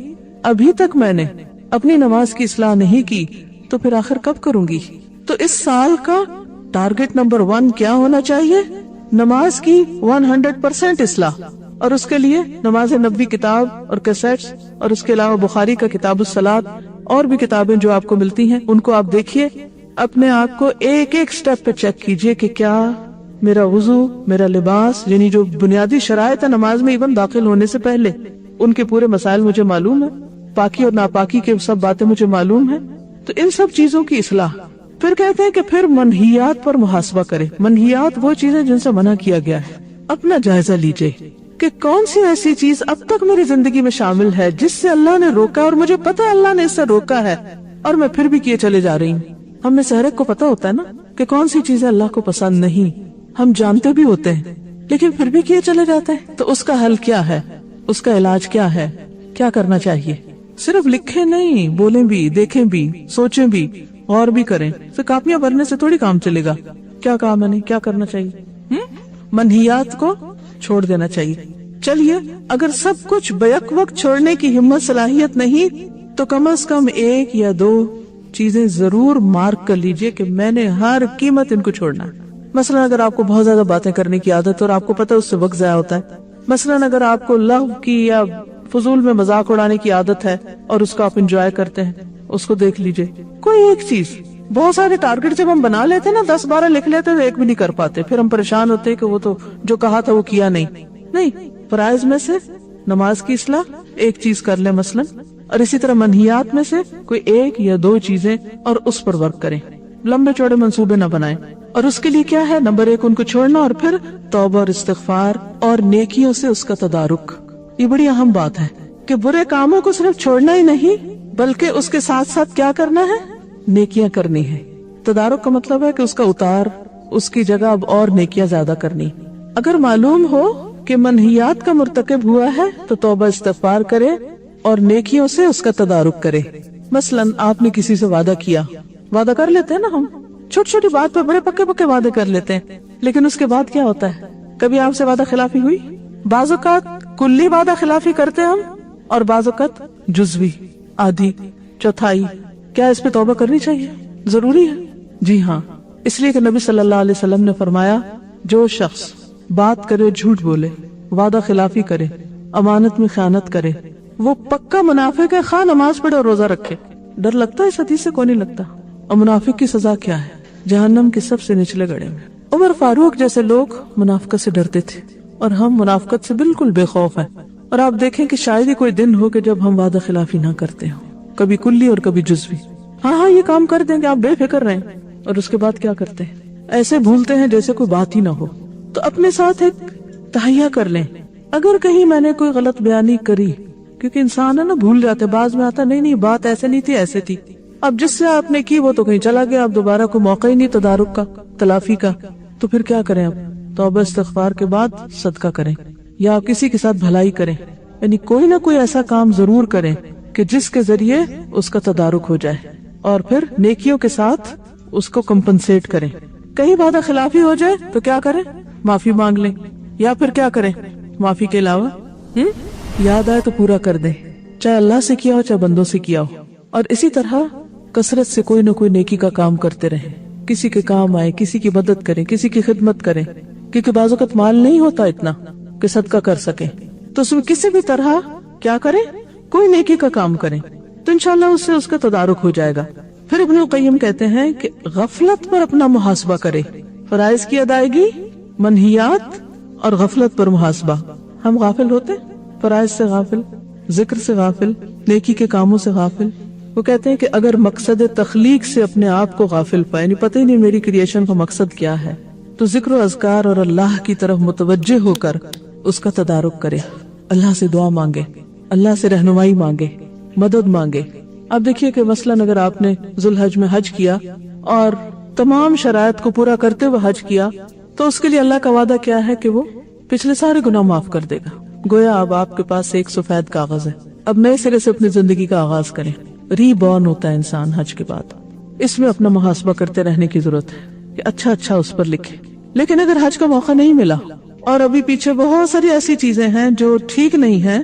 ابھی تک میں نے اپنی نماز کی اصلاح نہیں کی تو پھر آخر کب کروں گی؟ تو اس سال کا ٹارگٹ نمبر 1 کیا ہونا چاہیے؟ نماز کی 100% اصلاح، اور اس کے لیے نماز نبوی کتاب اور کیسٹس، اور اس کے علاوہ بخاری کا کتاب الصلاۃ اور بھی کتابیں جو آپ کو ملتی ہیں ان کو آپ دیکھیے، اپنے آپ کو ایک ایک سٹیپ پہ چیک کیجئے کہ کیا میرا وضو، میرا لباس، یعنی جو بنیادی شرائط ہے نماز میں ایون داخل ہونے سے پہلے، ان کے پورے مسائل مجھے معلوم ہے، پاکی اور ناپاکی کے سب باتیں مجھے معلوم ہیں، تو ان سب چیزوں کی اصلاح۔ پھر کہتے ہیں کہ پھر منہیات پر محاسبہ کرے۔ منہیات وہ چیزیں جن سے منع کیا گیا ہے، اپنا جائزہ لیجئے کہ کون سی ایسی چیز اب تک میری زندگی میں شامل ہے جس سے اللہ نے روکا اور مجھے پتا ہے اللہ نے اس سے روکا ہے اور میں پھر بھی کیے چلے جا رہی ہوں۔ ہم میں سے ہر ایک کو پتا ہوتا ہے نا کہ کون سی چیزیں اللہ کو پسند نہیں، ہم جانتے بھی ہوتے ہیں لیکن پھر بھی کیے چلے جاتے ہیں۔ تو اس کا حل کیا ہے؟ اس کا علاج کیا ہے؟ کیا کرنا چاہیے؟ صرف لکھیں نہیں، بولیں بھی، دیکھیں بھی، سوچیں بھی، غور بھی کریں۔ تو کاپیاں بھرنے سے تھوڑی کام چلے گا۔ کیا کہا میں نے؟ کیا کرنا چاہیے؟ منہیات کو چھوڑ دینا چاہیے۔ چلیے، اگر سب کچھ بیک وقت چھوڑنے کی ہمت صلاحیت نہیں تو کم از کم 1 یا 2 چیزیں ضرور مارک کر لیجئے کہ میں نے ہر قیمت ان کو چھوڑنا ہے۔ مثلا اگر آپ کو بہت زیادہ باتیں کرنے کی عادت اور آپ کو پتہ اس سے وقت ضائع ہوتا ہے، مثلا اگر آپ کو لغو کی یا فضول میں مذاق اڑانے کی عادت ہے اور اس کو آپ انجوائے کرتے ہیں، اس کو دیکھ لیجئے۔ کوئی ایک چیز، بہت سارے ٹارگٹ جب ہم بنا لیتے نا 10-12 لکھ لیتے تو ایک بھی نہیں کر پاتے، پھر ہم پریشان ہوتے کہ وہ تو جو کہا تھا وہ کیا نہیں۔ فرائض میں سے نماز کی اصلاح ایک چیز کر لیں مثلا، اور اسی طرح منہیات میں سے کوئی 1 یا 2 چیزیں اور اس پر ورک کریں۔ لمبے چوڑے منصوبے نہ بنائیں، اور اس کے لیے کیا ہے؟ نمبر 1 ان کو چھوڑنا، اور پھر توبہ اور استغفار اور نیکیوں سے اس کا تدارک۔ یہ بڑی اہم بات ہے کہ برے کاموں کو صرف چھوڑنا ہی نہیں بلکہ اس کے ساتھ ساتھ کیا کرنا ہے؟ نیکیاں کرنی ہے۔ تدارک کا مطلب ہے کہ اس کا اتار، اس کی جگہ اب اور نیکیاں زیادہ کرنی۔ اگر معلوم ہو کہ منہیات کا مرتکب ہوا ہے تو توبہ استغفار کرے اور نیکیوں سے اس کا تدارک کرے۔ مثلا آپ نے کسی سے وعدہ کیا، وعدہ کر لیتے ہیں نا ہم، چھوٹی چھوٹی بات پہ بڑے پکے وعدے کر لیتے ہیں، لیکن اس کے بعد کیا ہوتا ہے؟ کبھی آپ سے وعدہ خلافی ہوئی؟ بعض اوقات کلی وعدہ خلافی کرتے ہم، اور بعض اوقات جزوی، آدھی، چوتھائی۔ کیا اس پہ توبہ کرنی چاہیے؟ ضروری ہے؟ جی ہاں، اس لیے کہ نبی صلی اللہ علیہ وسلم نے فرمایا جو شخص بات کرے، جھوٹ بولے، وعدہ خلافی کرے، امانت میں خیانت کرے، وہ پکا منافق ہے، خواہ نماز پڑھے اور روزہ رکھے۔ ڈر لگتا ہے اس حدیث سے؟ کوئی نہیں لگتا۔ اور منافق کی سزا کیا ہے؟ جہنم کے سب سے نچلے گڑھے میں۔ عمر فاروق جیسے لوگ منافقت سے ڈرتے تھے، اور ہم منافقت سے بالکل بے خوف ہیں۔ اور آپ دیکھیں کہ شاید ہی کوئی دن ہو کہ جب ہم وعدہ خلافی نہ کرتے ہوں، کبھی کلی اور کبھی جزوی۔ ہاں یہ کام کر دیں گے، آپ بے فکر رہیں، اور اس کے بعد کیا کرتے ہیں؟ ایسے بھولتے ہیں جیسے کوئی بات ہی نہ ہو۔ تو اپنے ساتھ ایک تہیہ کر لیں، اگر کہیں میں نے کوئی غلط بیانی کری، کیونکہ انسان ہے نا، بھول جاتے، بعض میں آتا نہیں بات ایسے نہیں تھی، ایسے تھی۔ اب جس سے آپ نے کی وہ تو کہیں چلا گیا، اب دوبارہ کوئی موقع ہی نہیں تدارک کا، تلافی کا، تو پھر کیا کریں؟ اب توبہ استغفار کے بعد صدقہ کریں، یا کسی کے ساتھ بھلائی کریں، یعنی کوئی نہ کوئی ایسا کام ضرور کریں کہ جس کے ذریعے اس کا تدارک ہو جائے، اور پھر نیکیوں کے ساتھ اس کو کمپنسیٹ کریں۔ کہیں وعدہ خلافی ہو جائے تو کیا کریں؟ معافی مانگ لیں، یا پھر کیا کریں معافی کے علاوہ؟ یاد آئے تو پورا کر دیں، چاہے اللہ سے کیا ہو چاہے بندوں سے کیا ہو۔ اور اسی طرح کثرت سے کوئی نہ کوئی نیکی کا کام کرتے رہیں، کسی کے کام آئے، کسی کی مدد کریں، کسی کی خدمت کریں، کیونکہ بعض اوقات مال نہیں ہوتا اتنا کہ صدقہ کر سکیں، تو اس میں کسی بھی طرح کیا کریں؟ کوئی نیکی کا کام کریں، تو انشاءاللہ اس سے اس کا تدارک ہو جائے گا۔ پھر ابن القیم کہتے ہیں کہ غفلت پر اپنا محاسبہ کرے، فرائض کی ادائیگی، منہیات اور غفلت پر محاسبہ۔ ہم غافل ہوتے، فرائض سے غافل، ذکر سے غافل، نیکی کے کاموں سے غافل۔ وہ کہتے ہیں کہ اگر مقصد تخلیق سے اپنے آپ کو غافل پائے، یعنی پتہ ہی نہیں میری کریشن کا مقصد کیا ہے، تو ذکر و اذکار اور اللہ کی طرف متوجہ ہو کر اس کا تدارک کرے، اللہ سے دعا مانگے، اللہ سے رہنمائی مانگے، مدد مانگے۔ اب دیکھیے کہ مثلاً اگر آپ نے ذوالحج میں حج کیا اور تمام شرائط کو پورا کرتے ہوئے حج کیا، تو اس کے لیے اللہ کا وعدہ کیا ہے کہ وہ پچھلے سارے گناہ معاف کر دے گا۔ گویا اب آپ کے پاس ایک سفید کاغذ ہے، اب نئے سرے سے اپنی زندگی کا آغاز کریں۔ ری بورن ہوتا ہے انسان حج کے بعد، اس میں اپنا محاسبہ کرتے رہنے کی ضرورت ہے کہ اچھا اس پر لکھے۔ لیکن اگر حج کا موقع نہیں ملا اور ابھی پیچھے بہت ساری ایسی چیزیں ہیں جو ٹھیک نہیں ہیں،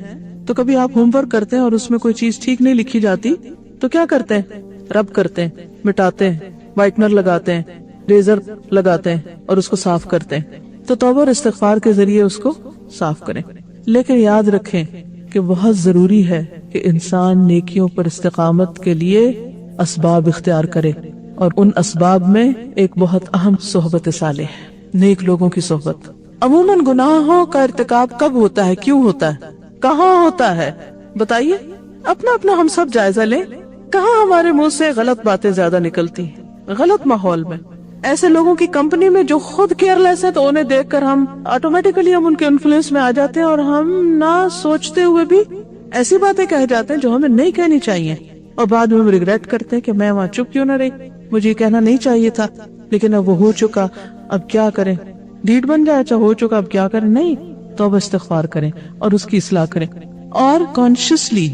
تو کبھی آپ ہوم ورک کرتے ہیں اور اس میں کوئی چیز ٹھیک نہیں لکھی جاتی تو کیا کرتے ہیں؟ رب کرتے ہیں مٹاتے ہیں، وائٹنر لگاتے ہیں، ریزر لگاتے ہیں اور اس کو صاف کرتے ہیں. تو توبہ اور استغفار کے ذریعے اس کو صاف کریں. لیکن یاد رکھیں کہ بہت ضروری ہے کہ انسان نیکیوں پر استقامت کے لیے اسباب اختیار کرے، اور ان اسباب میں ایک بہت اہم صحبت صالح ہے، نیک لوگوں کی صحبت. عموماً گناہوں کا ارتکاب کب ہوتا ہے، کیوں ہوتا ہے، کہاں ہوتا ہے؟ بتائیے. اپنا اپنا ہم سب جائزہ لیں. کہاں ہمارے منہ سے غلط باتیں زیادہ نکلتی ہیں؟ غلط ماحول میں، ایسے لوگوں کی کمپنی میں جو خود کیئر لیس ہے، تو انہیں دیکھ کر ہم آٹومیٹیکلی ہم ان کے انفلوئنس میں آ جاتے ہیں، اور ہم نہ سوچتے ہوئے بھی ایسی باتیں کہہ جاتے ہیں جو ہمیں نہیں کہنی چاہیے، اور بعد میں ہم ریگریٹ کرتے ہیں کہ میں وہاں چپ کیوں نہ رہی، مجھے یہ کہنا نہیں چاہیے تھا. لیکن اب وہ ہو چکا، اب کیا کریں؟ ڈیٹ بن جائے، اچھا ہو چکا، اب کیا کریں؟ نہیں، توبہ استغفار کریں اور اس کی اصلاح کریں، اور کانشیسلی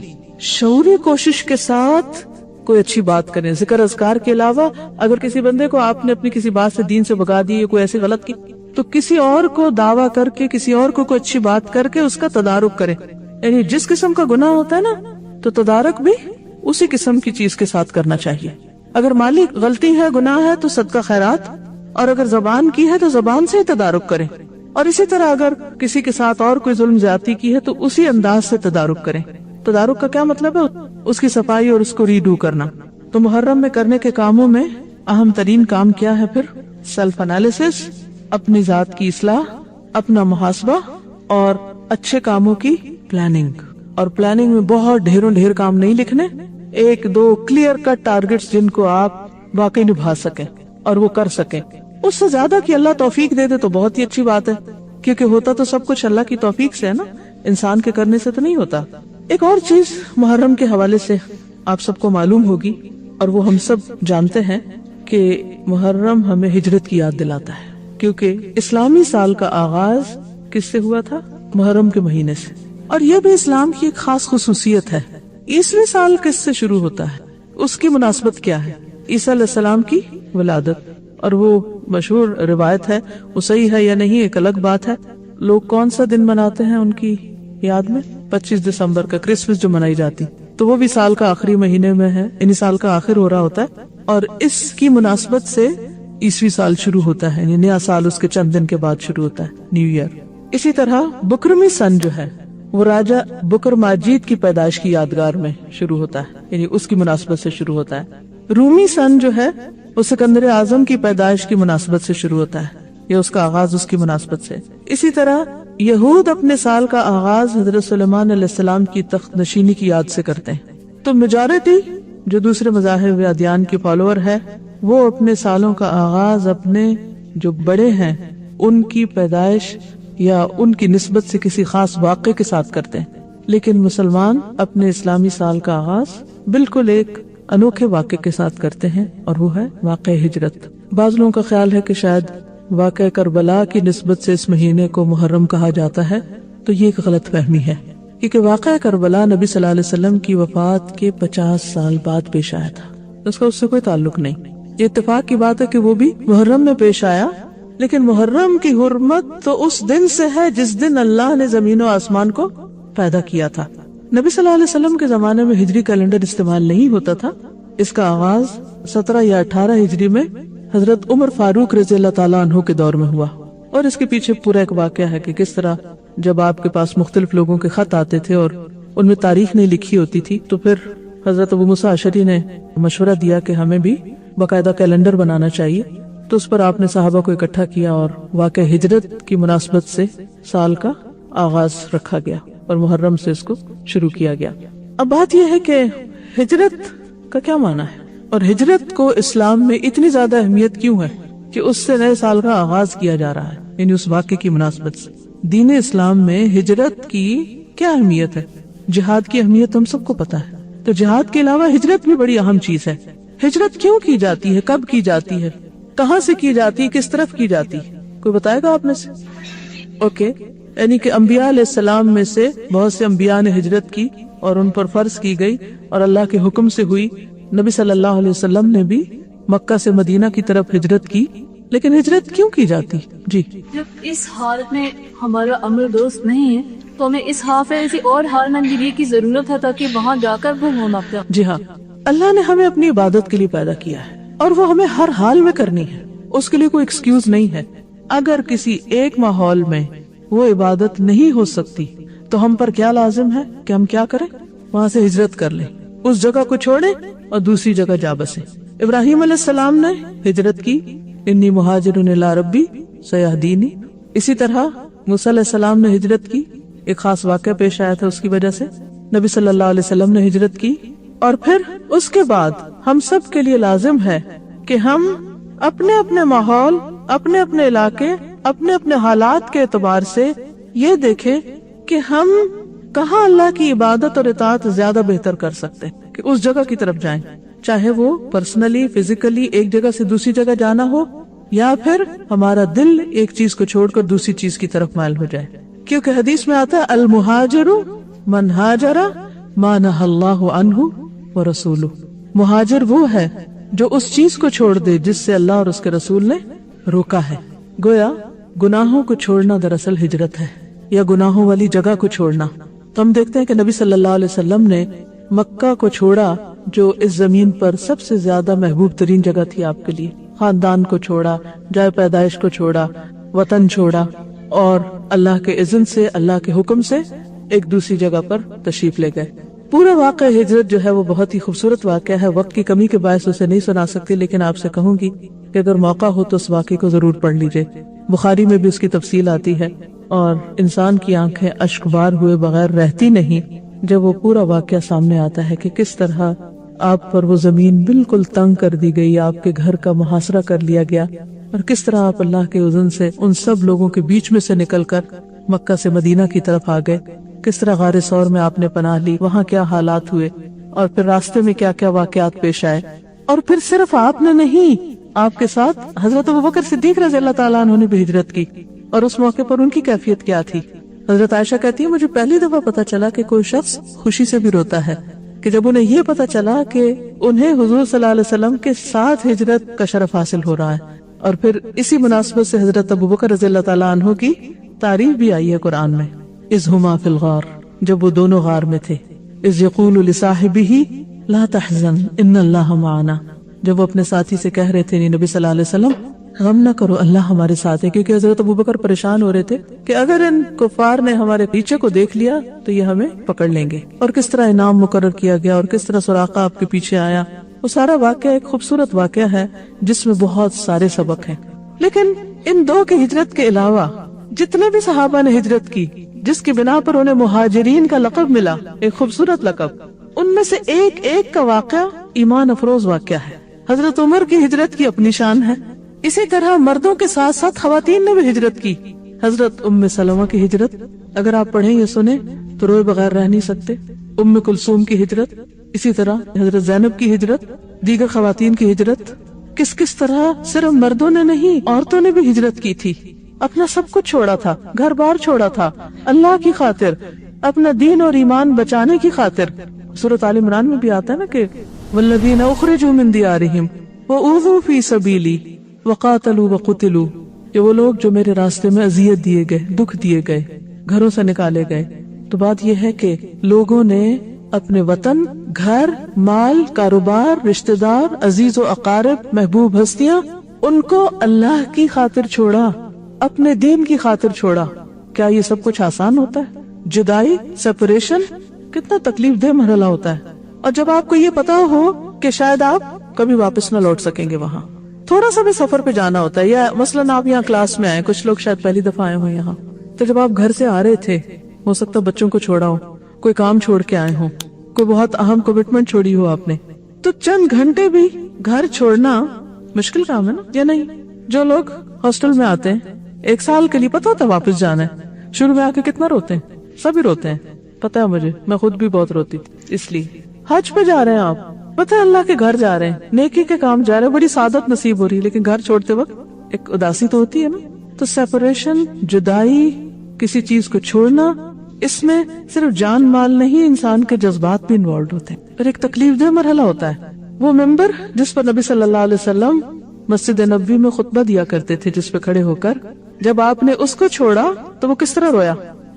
شعوری کوشش کے ساتھ کوئی اچھی بات کریں. ذکر اذکار کے علاوہ اگر کسی بندے کو آپ نے اپنی کسی بات سے دین سے بھگا دی، کوئی ایسی غلط کی، تو کسی اور کو دعویٰ کر کے، کسی اور کو کوئی اچھی بات کر کے اس کا تدارک کریں. یعنی جس قسم کا گناہ ہوتا ہے نا، تو تدارک بھی اسی قسم کی چیز کے ساتھ کرنا چاہیے. اگر مالی غلطی ہے، گناہ ہے، تو صدقہ خیرات، اور اگر زبان کی ہے تو زبان سے تدارک کریں. اور اسی طرح اگر کسی کے ساتھ اور کوئی ظلم زیادتی کی ہے تو اسی انداز سے تدارک کریں. تدارک کا کیا مطلب ہے؟ اس کی صفائی اور اس کو ریڈو کرنا. تو محرم میں کرنے کے کاموں میں اہم ترین کام کیا ہے پھر؟ سیلف انالیسس، اپنی ذات کی اصلاح، اپنا محاسبہ، اور اچھے کاموں کی پلاننگ. اور پلاننگ میں بہت ڈھیر کام نہیں لکھنے، ایک دو کلیئر کٹ ٹارگٹس جن کو آپ واقعی نبھا سکیں اور وہ کر سکیں. اس سے زیادہ کہ اللہ توفیق دے دے تو بہت ہی اچھی بات ہے، کیونکہ ہوتا تو سب کچھ اللہ کی توفیق سے ہے نا، انسان کے کرنے سے تو نہیں ہوتا. ایک اور چیز محرم کے حوالے سے آپ سب کو معلوم ہوگی، اور وہ ہم سب جانتے ہیں، کہ محرم ہمیں ہجرت کی یاد دلاتا ہے، کیونکہ اسلامی سال کا آغاز کس سے ہوا تھا؟ محرم کے مہینے سے. اور یہ بھی اسلام کی ایک خاص خصوصیت ہے. عیسوی سال کس سے شروع ہوتا ہے؟ اس کی مناسبت کیا ہے؟ عیسیٰ علیہ السلام کی ولادت. اور وہ مشہور روایت ہے، وہ صحیح ہے یا نہیں ایک الگ بات ہے. لوگ کون سا دن مناتے ہیں ان کی یاد میں؟ 25 دسمبر کا کرسمس جو منائی جاتی، تو وہ بھی سال کا آخری مہینے میں ہے، یعنی سال کا آخر ہو رہا ہوتا ہے، اور اس کی مناسبت سے عیسوی سال شروع ہوتا ہے، یعنی نیا سال اس کے چند دن کے بعد شروع ہوتا ہے، نیو ایئر. اسی طرح بکرمی سن جو ہے وہ راجہ بکر ماجید کی پیدائش کی یادگار میں شروع ہوتا ہے، یعنی اس کی مناسبت سے شروع ہوتا ہے. رومی سن جو ہے وہ سکندر اعظم کی پیدائش کی مناسبت سے شروع ہوتا ہے، یا اس کا آغاز اس کی مناسبت سے. اسی طرح یہود اپنے سال کا آغاز حضرت سلیمان علیہ السلام کی تخت نشینی کی یاد سے کرتے ہیں. تو میجارٹی جو دوسرے مذاہب یا ادیان کی فالوور ہے، وہ اپنے سالوں کا آغاز اپنے جو بڑے ہیں ان کی پیدائش یا ان کی نسبت سے کسی خاص واقعے کے ساتھ کرتے ہیں. لیکن مسلمان اپنے اسلامی سال کا آغاز بالکل ایک انوکھے واقعے کے ساتھ کرتے ہیں، اور وہ ہے واقعہ ہجرت. بعض لوگوں کا خیال ہے کہ شاید واقعہ کربلا کی نسبت سے اس مہینے کو محرم کہا جاتا ہے، تو یہ ایک غلط فہمی ہے، کیونکہ واقعہ کربلا نبی صلی اللہ علیہ وسلم کی وفات کے 50 سال بعد پیش آیا تھا. اس کا اس سے کوئی تعلق نہیں. یہ اتفاق کی بات ہے کہ وہ بھی محرم میں پیش آیا، لیکن محرم کی حرمت تو اس دن سے ہے جس دن اللہ نے زمین و آسمان کو پیدا کیا تھا. نبی صلی اللہ علیہ وسلم کے زمانے میں ہجری کیلنڈر استعمال نہیں ہوتا تھا. اس کا آغاز 17 یا 18 ہجری میں حضرت عمر فاروق رضی اللہ تعالیٰ عنہ کے دور میں ہوا. اور اس کے پیچھے پورا ایک واقعہ ہے کہ کس طرح جب آپ کے پاس مختلف لوگوں کے خط آتے تھے اور ان میں تاریخ نہیں لکھی ہوتی تھی، تو پھر حضرت ابو موسیٰ اشعری نے مشورہ دیا کہ ہمیں بھی باقاعدہ کیلنڈر بنانا چاہیے. تو اس پر آپ نے صحابہ کو اکٹھا کیا اور واقعہ ہجرت کی مناسبت سے سال کا آغاز رکھا گیا اور محرم سے اس کو شروع کیا گیا. اب بات یہ ہے کہ ہجرت کا کیا معنی ہے، اور ہجرت کو اسلام میں اتنی زیادہ اہمیت کیوں ہے کہ اس سے نئے سال کا آغاز کیا جا رہا ہے، یعنی اس واقعے کی مناسبت سے. دین اسلام میں ہجرت کی کیا اہمیت ہے؟ جہاد کی اہمیت ہم سب کو پتا ہے، تو جہاد کے علاوہ ہجرت بھی بڑی اہم چیز ہے. ہجرت کیوں کی جاتی ہے، کب کی جاتی ہے، کہاں سے کی جاتی ہے، کس طرف کی جاتی ہے؟ کوئی بتائے گا آپ میں سے؟ اوکے، یعنی کہ انبیاء علیہ السلام میں سے بہت سے انبیاء نے ہجرت کی اور ان پر فرض کی گئی اور اللہ کے حکم سے ہوئی. نبی صلی اللہ علیہ وسلم نے بھی مکہ سے مدینہ کی طرف ہجرت کی. لیکن ہجرت کیوں کی جاتی؟ جی، جب اس حالت میں ہمارا امر دوست نہیں ہے تو ہمیں اس حال سے اور حال میں گیری کی ضرورت ہے تاکہ وہاں جا کر وہ ہونا پڑے. جی ہاں، اللہ نے ہمیں اپنی عبادت کے لیے پیدا کیا ہے. اور وہ ہمیں ہر حال میں کرنی ہے، اس کے لیے کوئی ایکسکیوز نہیں ہے۔ اگر کسی ایک ماحول میں وہ عبادت نہیں ہو سکتی تو ہم پر کیا لازم ہے کہ ہم کیا کریں؟ وہاں سے ہجرت کر لیں، اس جگہ کو چھوڑیں اور دوسری جگہ جا بسیں۔ ابراہیم علیہ السلام نے ہجرت کی، انی مہاجر الی ربی سیہدینی۔ اسی طرح موسیٰ علیہ السلام نے ہجرت کی، ایک خاص واقعہ پیش آیا تھا، اس کی وجہ سے نبی صلی اللہ علیہ وسلم نے ہجرت کی۔ اور پھر اس کے بعد ہم سب کے لیے لازم ہے کہ ہم اپنے اپنے ماحول، اپنے اپنے علاقے، اپنے اپنے حالات کے اعتبار سے یہ دیکھیں کہ ہم کہاں اللہ کی عبادت اور اطاعت زیادہ بہتر کر سکتے ہیں، کہ اس جگہ کی طرف جائیں، چاہے وہ پرسنلی فزیکلی ایک جگہ سے دوسری جگہ جانا ہو، یا پھر ہمارا دل ایک چیز کو چھوڑ کر دوسری چیز کی طرف مائل ہو جائے۔ کیونکہ حدیث میں آتا ہے المہاجر من ہاجر ما نہی اللہ عنہ ورسولہ، مہاجر وہ ہے جو اس چیز کو چھوڑ دے جس سے اللہ اور اس کے رسول نے روکا ہے۔ گویا گناہوں کو چھوڑنا دراصل ہجرت ہے، یا گناہوں والی جگہ کو چھوڑنا۔ تو ہم دیکھتے ہیں کہ نبی صلی اللہ علیہ وسلم نے مکہ کو چھوڑا، جو اس زمین پر سب سے زیادہ محبوب ترین جگہ تھی آپ کے لیے۔ خاندان کو چھوڑا، جائے پیدائش کو چھوڑا، وطن چھوڑا، اور اللہ کے اذن سے، اللہ کے حکم سے ایک دوسری جگہ پر تشریف لے گئے۔ پورا واقعہ ہجرت جو ہے وہ بہت ہی خوبصورت واقعہ ہے، وقت کی کمی کے باعث اسے نہیں سنا سکتی، لیکن آپ سے کہوں گی کہ اگر موقع ہو تو اس واقعے کو ضرور پڑھ لیجئے۔ بخاری میں بھی اس کی تفصیل آتی ہے، اور انسان کی آنکھیں اشک بار ہوئے بغیر رہتی نہیں جب وہ پورا واقعہ سامنے آتا ہے کہ کس طرح آپ پر وہ زمین بالکل تنگ کر دی گئی، آپ کے گھر کا محاصرہ کر لیا گیا، اور کس طرح آپ اللہ کے اذن سے ان سب لوگوں کے بیچ میں سے نکل کر مکہ سے مدینہ کی طرف آ گئے، کس طرح غار ثور میں آپ نے پناہ لی، وہاں کیا حالات ہوئے، اور پھر راستے میں کیا کیا واقعات پیش آئے۔ اور پھر صرف آپ نے نہیں، آپ کے ساتھ حضرت ابوبکر صدیق رضی اللہ تعالیٰ عنہ نے بھی ہجرت کی، اور اس موقع پر ان کی کیفیت کیا تھی۔ حضرت عائشہ کہتی ہے مجھے پہلی دفعہ پتا چلا کہ کوئی شخص خوشی سے بھی روتا ہے، کہ جب انہیں یہ پتا چلا کہ انہیں حضور صلی اللہ علیہ وسلم کے ساتھ ہجرت کا شرف حاصل ہو رہا ہے۔ اور پھر اسی مناسبت سے حضرت ابوبکر رضی اللہ تعالیٰ عنہ کی تعریف بھی آئی ہے قرآن میں، اذ ہما فی الغار، جب وہ دونوں غار میں تھے، اذ یقول لصاحبہ لا تحزن ان اللہ معنا، جب وہ اپنے ساتھی سے کہہ رہے تھے نبی صلی اللہ علیہ وسلم غم نہ کرو، اللہ ہمارے ساتھ ہے، کیونکہ حضرت ابوبکر پریشان ہو رہے تھے کہ اگر ان کفار نے ہمارے پیچھے کو دیکھ لیا تو یہ ہمیں پکڑ لیں گے، اور کس طرح انعام مقرر کیا گیا، اور کس طرح سراقہ آپ کے پیچھے آیا۔ وہ سارا واقعہ ایک خوبصورت واقعہ ہے جس میں بہت سارے سبق ہیں۔ لیکن ان دو کی ہجرت کے علاوہ جتنے بھی صحابہ نے ہجرت کی، جس کی بنا پر انہیں مہاجرین کا لقب ملا، ایک خوبصورت لقب، ان میں سے ایک ایک کا واقعہ ایمان افروز واقعہ ہے۔ حضرت عمر کی ہجرت کی اپنی شان ہے، اسی طرح مردوں کے ساتھ ساتھ خواتین نے بھی ہجرت کی۔ حضرت ام سلمہ کی ہجرت اگر آپ پڑھیں یا سنیں تو روئے بغیر رہ نہیں سکتے۔ ام کلثوم کی ہجرت، اسی طرح حضرت زینب کی ہجرت، دیگر خواتین کی ہجرت، کس طرح صرف مردوں نے نہیں عورتوں نے بھی ہجرت کی تھی، اپنا سب کچھ چھوڑا تھا، گھر بار چھوڑا تھا اللہ کی خاطر، اپنا دین اور ایمان بچانے کی خاطر۔ سورۃ آل عمران میں بھی آتا ہے نا کہ والذین اخرجوا من دیارہم واوذوا فی سبیلی وقاتلوا وقتلوا، کہ وہ لوگ جو میرے راستے میں اذیت دیے گئے، دکھ دیے گئے، گھروں سے نکالے گئے۔ تو بات یہ ہے کہ لوگوں نے اپنے وطن، گھر، مال، کاروبار، رشتہ دار، عزیز و اقارب، محبوب ہستیاں، ان کو اللہ کی خاطر چھوڑا، اپنے دین کی خاطر چھوڑا۔ کیا یہ سب کچھ آسان ہوتا ہے؟ جدائی، سپریشن کتنا تکلیف دہ مرحلہ ہوتا ہے، اور جب آپ کو یہ پتا ہو کہ شاید آپ کبھی واپس نہ لوٹ سکیں گے، وہاں تھوڑا سا بھی سفر پہ جانا ہوتا ہے، یا مثلاً آپ یہاں کلاس میں آئے، کچھ لوگ شاید پہلی دفعہ آئے ہوں یہاں، تو جب آپ گھر سے آ رہے تھے، ہو سکتا بچوں کو چھوڑا ہو، کوئی کام چھوڑ کے آئے ہوں، کوئی بہت اہم کمٹمنٹ چھوڑی ہو آپ نے، تو چند گھنٹے بھی گھر چھوڑنا مشکل کام ہے نا، یا نہیں؟ جو لوگ ہاسٹل میں آتے ہیں 1 سال کے لیے پتا ہوتا ہے واپس جانا ہے، شروع میں آ کے کتنا روتے ہیں، سبھی روتے ہیں، پتا ہے مجھے، میں خود بھی بہت روتی تھی۔ اس لیے حج پہ جا رہے ہیں آپ، پتہ ہے اللہ کے گھر جا رہے ہیں، نیکی کے کام جا رہے ہیں، بڑی سعادت نصیب ہو رہی ہے، لیکن گھر چھوڑتے وقت ایک اداسی تو ہوتی ہے نا۔ تو سیپریشن، جدائی، کسی چیز کو چھوڑنا، اس میں صرف جان مال نہیں، انسان کے جذبات بھی انوالوڈ ہوتے ہیں، پھر ایک تکلیف دہ مرحلہ ہوتا ہے۔ وہ ممبر جس پر نبی صلی اللہ علیہ وسلم مسجد نبوی میں خطبہ دیا کرتے تھے، جس پہ کھڑے ہو کر، جب آپ نے اس کو چھوڑا تو وہ کس طرح رویا؟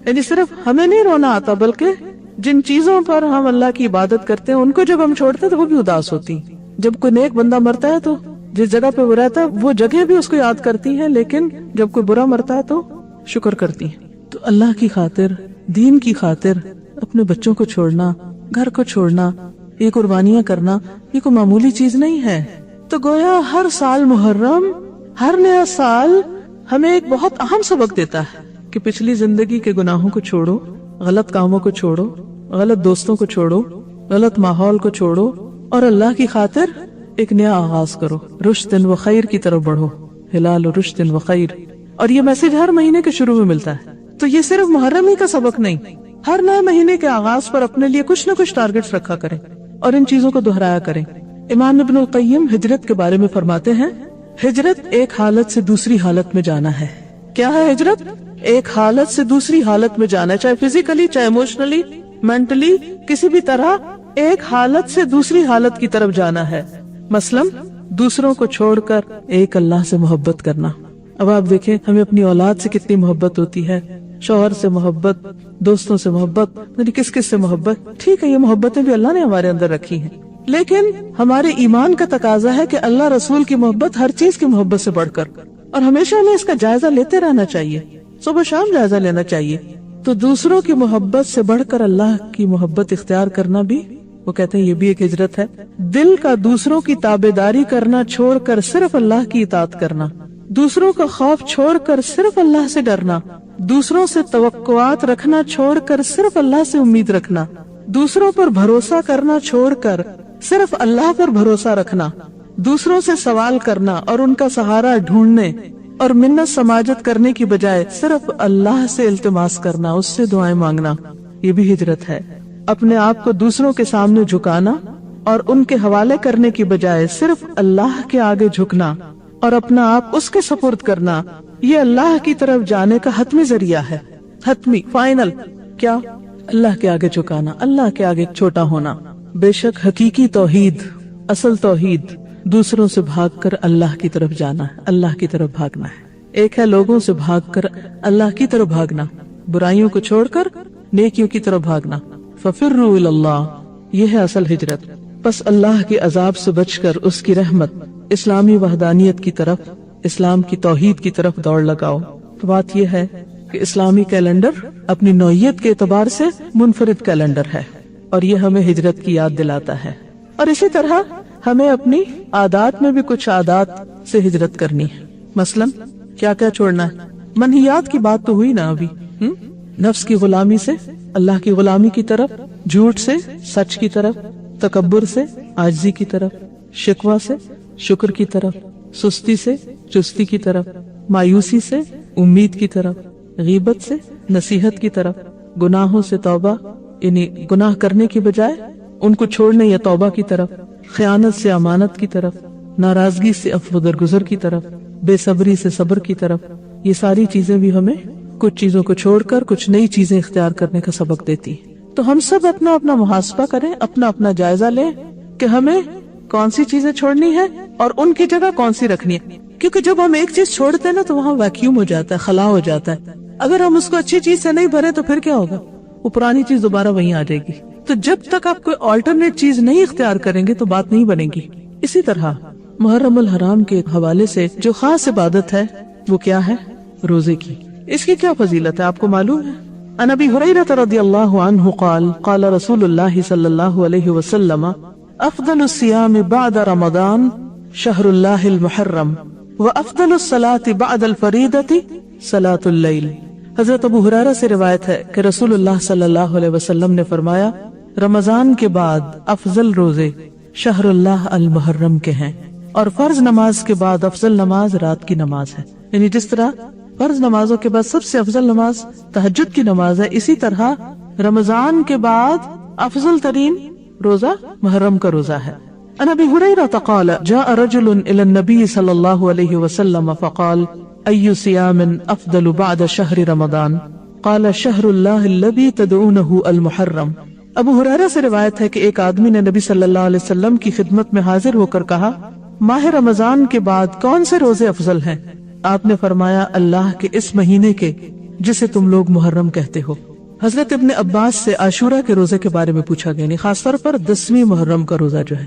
یعنی صرف ہمیں نہیں رونا آتا، بلکہ جن چیزوں پر ہم اللہ کی عبادت کرتے ہیں ان کو جب ہم چھوڑتے ہیں تو وہ بھی اداس ہوتی۔ جب کوئی نیک بندہ مرتا ہے تو جس جگہ پہ وہ رہتا ہے وہ جگہ بھی اس کو یاد کرتی ہیں، لیکن جب کوئی برا مرتا ہے تو شکر کرتی ہیں. تو اللہ کی خاطر، دین کی خاطر اپنے بچوں کو چھوڑنا، گھر کو چھوڑنا، یہ قربانیاں کرنا، یہ کوئی معمولی چیز نہیں ہے. تو گویا ہر سال محرم، ہر نیا سال ہمیں ایک بہت اہم سبق دیتا ہے کہ پچھلی زندگی کے گناہوں کو چھوڑو، غلط کاموں کو چھوڑو، غلط دوستوں کو چھوڑو، غلط ماحول کو چھوڑو اور اللہ کی خاطر ایک نیا آغاز کرو. رشد و خیر کی طرف بڑھو، ہلال و رشد و خیر. اور یہ میسج ہر مہینے کے شروع میں ملتا ہے. تو یہ صرف محرم ہی کا سبق نہیں، ہر نئے مہینے کے آغاز پر اپنے لیے کچھ نہ کچھ ٹارگٹس رکھا کریں اور ان چیزوں کو دہرایا کریں. امام ابن القیم ہجرت کے بارے میں فرماتے ہیں، ہجرت ایک حالت سے دوسری حالت میں جانا ہے. کیا ہے ہجرت؟ ایک حالت سے دوسری حالت میں جانا ہے، چاہے فزیکلی، چاہے ایموشنلی، مینٹلی، کسی بھی طرح ایک حالت سے دوسری حالت کی طرف جانا ہے. مثلا دوسروں کو چھوڑ کر ایک اللہ سے محبت کرنا. اب آپ دیکھیں ہمیں اپنی اولاد سے کتنی محبت ہوتی ہے، شوہر سے محبت، دوستوں سے محبت، یعنی کس کس سے محبت. ٹھیک ہے، یہ محبتیں بھی اللہ نے ہمارے اندر رکھی ہیں، لیکن ہمارے ایمان کا تقاضا ہے کہ اللہ رسول کی محبت ہر چیز کی محبت سے بڑھ کر، اور ہمیشہ ہمیں اس کا جائزہ لیتے رہنا چاہیے، صبح شام جائزہ لینا چاہیے. تو دوسروں کی محبت سے بڑھ کر اللہ کی محبت اختیار کرنا بھی، وہ کہتے ہیں یہ بھی ایک ہجرت ہے. دل کا دوسروں کی تابعداری کرنا چھوڑ کر صرف اللہ کی اطاعت کرنا، دوسروں کا خوف چھوڑ کر صرف اللہ سے ڈرنا، دوسروں سے توقعات رکھنا چھوڑ کر صرف اللہ سے امید رکھنا، دوسروں پر بھروسہ کرنا چھوڑ کر صرف اللہ پر بھروسہ رکھنا، دوسروں سے سوال کرنا اور ان کا سہارا ڈھونڈنے اور منت سماجت کرنے کی بجائے صرف اللہ سے التماس کرنا، اس سے دعائیں مانگنا، یہ بھی ہجرت ہے. اپنے آپ کو دوسروں کے سامنے جھکانا اور ان کے حوالے کرنے کی بجائے صرف اللہ کے آگے جھکنا اور اپنا آپ اس کے سپرد کرنا، یہ اللہ کی طرف جانے کا حتمی ذریعہ ہے. حتمی، فائنل. کیا؟ اللہ کے آگے جھکانا، اللہ کے آگے چھوٹا ہونا. بے شک حقیقی توحید، اصل توحید دوسروں سے بھاگ کر اللہ کی طرف جانا ہے، اللہ کی طرف بھاگنا ہے. ایک ہے لوگوں سے بھاگ کر اللہ کی طرف بھاگنا، برائیوں کو چھوڑ کر نیکیوں کی طرف بھاگنا. ففروا الی اللہ، یہ ہے اصل ہجرت. بس اللہ کے عذاب سے بچ کر اس کی رحمت، اسلامی وحدانیت کی طرف، اسلام کی توحید کی طرف دوڑ لگاؤ. تو بات یہ ہے کہ اسلامی کیلنڈر اپنی نوعیت کے اعتبار سے منفرد کیلنڈر ہے اور یہ ہمیں ہجرت کی یاد دلاتا ہے. اور اسی طرح ہمیں اپنی عادات میں بھی کچھ عادات سے ہجرت کرنی ہے. مثلا کیا کیا چھوڑنا ہے؟ منہیات کی بات تو ہوئی نا ابھی. نفس کی غلامی سے اللہ کی غلامی کی طرف، جھوٹ سے سچ کی طرف، تکبر سے عاجزی کی طرف، شکوہ سے شکر کی طرف، سستی سے چستی کی طرف، مایوسی سے امید کی طرف، غیبت سے نصیحت کی طرف، گناہوں سے توبہ یعنی گناہ کرنے کی بجائے ان کو چھوڑنے یا توبہ کی طرف، خیانت سے امانت کی طرف، ناراضگی سے عفو درگزر کی طرف، بے صبری سے صبر کی طرف. یہ ساری چیزیں بھی ہمیں کچھ چیزوں کو چھوڑ کر کچھ نئی چیزیں اختیار کرنے کا سبق دیتی. تو ہم سب اپنا اپنا محاسبہ کریں، اپنا اپنا جائزہ لیں کہ ہمیں کون سی چیزیں چھوڑنی ہے اور ان کی جگہ کون سی رکھنی ہے. کیونکہ جب ہم ایک چیز چھوڑتے ہیں نا تو وہاں ویکیوم ہو جاتا ہے، خلا ہو جاتا ہے. اگر ہم اس کو اچھی چیز سے نہیں بھرے تو پھر کیا ہوگا؟ وہ پرانی چیز دوبارہ وہیں آ جائے گی. تو جب تک آپ کوئی آلٹرنیٹ چیز نہیں اختیار کریں گے تو بات نہیں بنے گی. اسی طرح محرم الحرام کے حوالے سے جو خاص عبادت ہے وہ کیا ہے؟ روزے کی. اس کی کیا فضیلت ہے آپ کو معلوم ہے؟ عن ابی ہریرہ رضی اللہ عنہ قال قال رسول اللہ صلی اللہ علیہ وسلم افضل الصیام بعد رمضان شہر اللہ المحرم وافضل الصلاة بعد الفریضۃ صلاة اللیل. حضرت ابو ہریرہ سے روایت ہے کہ رسول اللہ صلی اللہ علیہ وسلم نے فرمایا رمضان کے بعد افضل روزے شہر اللہ المحرم کے ہیں اور فرض نماز کے بعد افضل نماز رات کی نماز ہے. یعنی جس طرح فرض نمازوں کے بعد سب سے افضل نماز تہجد کی نماز ہے، اسی طرح رمضان کے بعد افضل ترین روزہ محرم کا روزہ ہے. عن ابی ہریرہ قال جاء رجل الى النبي صلی اللہ علیہ وسلم فقال ای صیام افضل بعد شہر رمضان قال شہر اللہ الذی تدعونہ المحرم. ابو ہریرہ سے روایت ہے کہ ایک آدمی نے نبی صلی اللہ علیہ وسلم کی خدمت میں حاضر ہو کر کہا ماہ رمضان کے بعد کون سے روزے افضل ہیں؟ آپ نے فرمایا اللہ کے اس مہینے کے جسے تم لوگ محرم کہتے ہو. حضرت ابن عباس سے عاشورہ کے روزے کے بارے میں پوچھا گیا، خاص طور پر 10ویں محرم کا روزہ جو ہے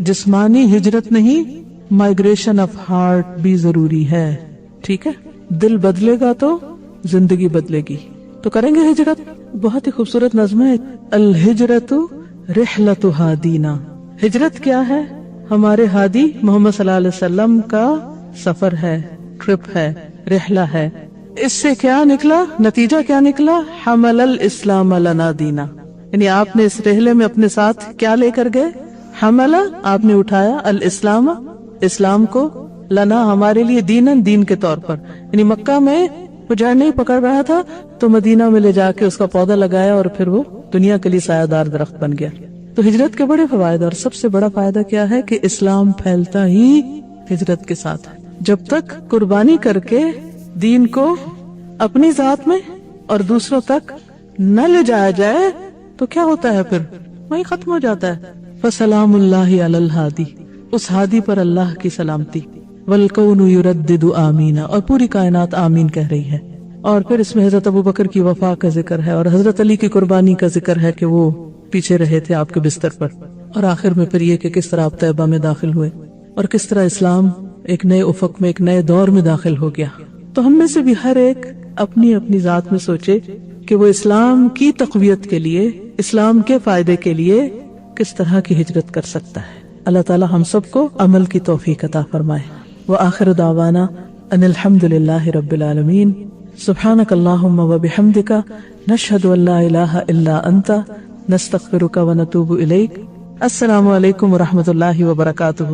جسمانی ہجرت نہیں، مائگریشن آف ہارٹ بھی ضروری ہے. ٹھیک ہے، دل بدلے گا تو زندگی بدلے گی. تو کریں گے ہجرت. بہت ہی خوبصورت نظم ہے. الہجرت رحلت ہادینا. ہجرت کیا ہے؟ ہمارے ہادی محمد صلی اللہ علیہ وسلم کا سفر ہے، ٹرپ ہے، رحلہ ہے. اس سے کیا نکلا؟ نتیجہ کیا نکلا؟ حمل الاسلام لنا دینا. یعنی آپ نے اس رحلے میں اپنے ساتھ کیا لے کر گئے؟ حمل، آپ نے اٹھایا، الاسلام، اسلام کو، لنا، ہمارے لیے، دینن، دین کے طور پر. یعنی مکہ میں وہ جڑ نہیں پکڑ رہا تھا تو مدینہ میں لے جا کے اس کا پودا لگایا اور پھر وہ دنیا کے لیے سایہ دار درخت بن گیا. تو ہجرت کے بڑے فوائد، اور سب سے بڑا فائدہ کیا ہے کہ اسلام پھیلتا ہی ہجرت کے ساتھ ہے. جب تک قربانی کر کے دین کو اپنی ذات میں اور دوسروں تک نہ لے جایا جائے تو کیا ہوتا ہے؟ پھر وہی ختم ہو جاتا ہے. فسلام اللہ علی الہادی، اس ہادی پر اللہ کی سلامتی. والکون یردد آمین، اور پوری کائنات آمین کہہ رہی ہے. اور پھر اس میں حضرت ابوبکر کی وفا کا ذکر ہے، اور حضرت علی کی قربانی کا ذکر ہے کہ وہ پیچھے رہے تھے آپ کے بستر پر. اور آخر میں پھر یہ کہ کس طرح آپ طیبہ میں داخل ہوئے اور کس طرح اسلام ایک نئے افق میں، ایک نئے دور میں داخل ہو گیا. تو ہم میں سے بھی ہر ایک اپنی اپنی ذات میں سوچے کہ وہ اسلام کی تقویت کے لیے، اسلام کے فائدے کے لیے کس طرح کی ہجرت کر سکتا ہے. اللہ تعالی ہم سب کو عمل کی توفیق عطا فرمائے. وآخر دعوانا ان الحمد للہ رب العالمین. سبحانک اللہم وبحمدک، نشہد ان لا الہ الا انت، نستغفرک ونتوب الیک. السلام علیکم ورحمۃ اللہ وبرکاتہ.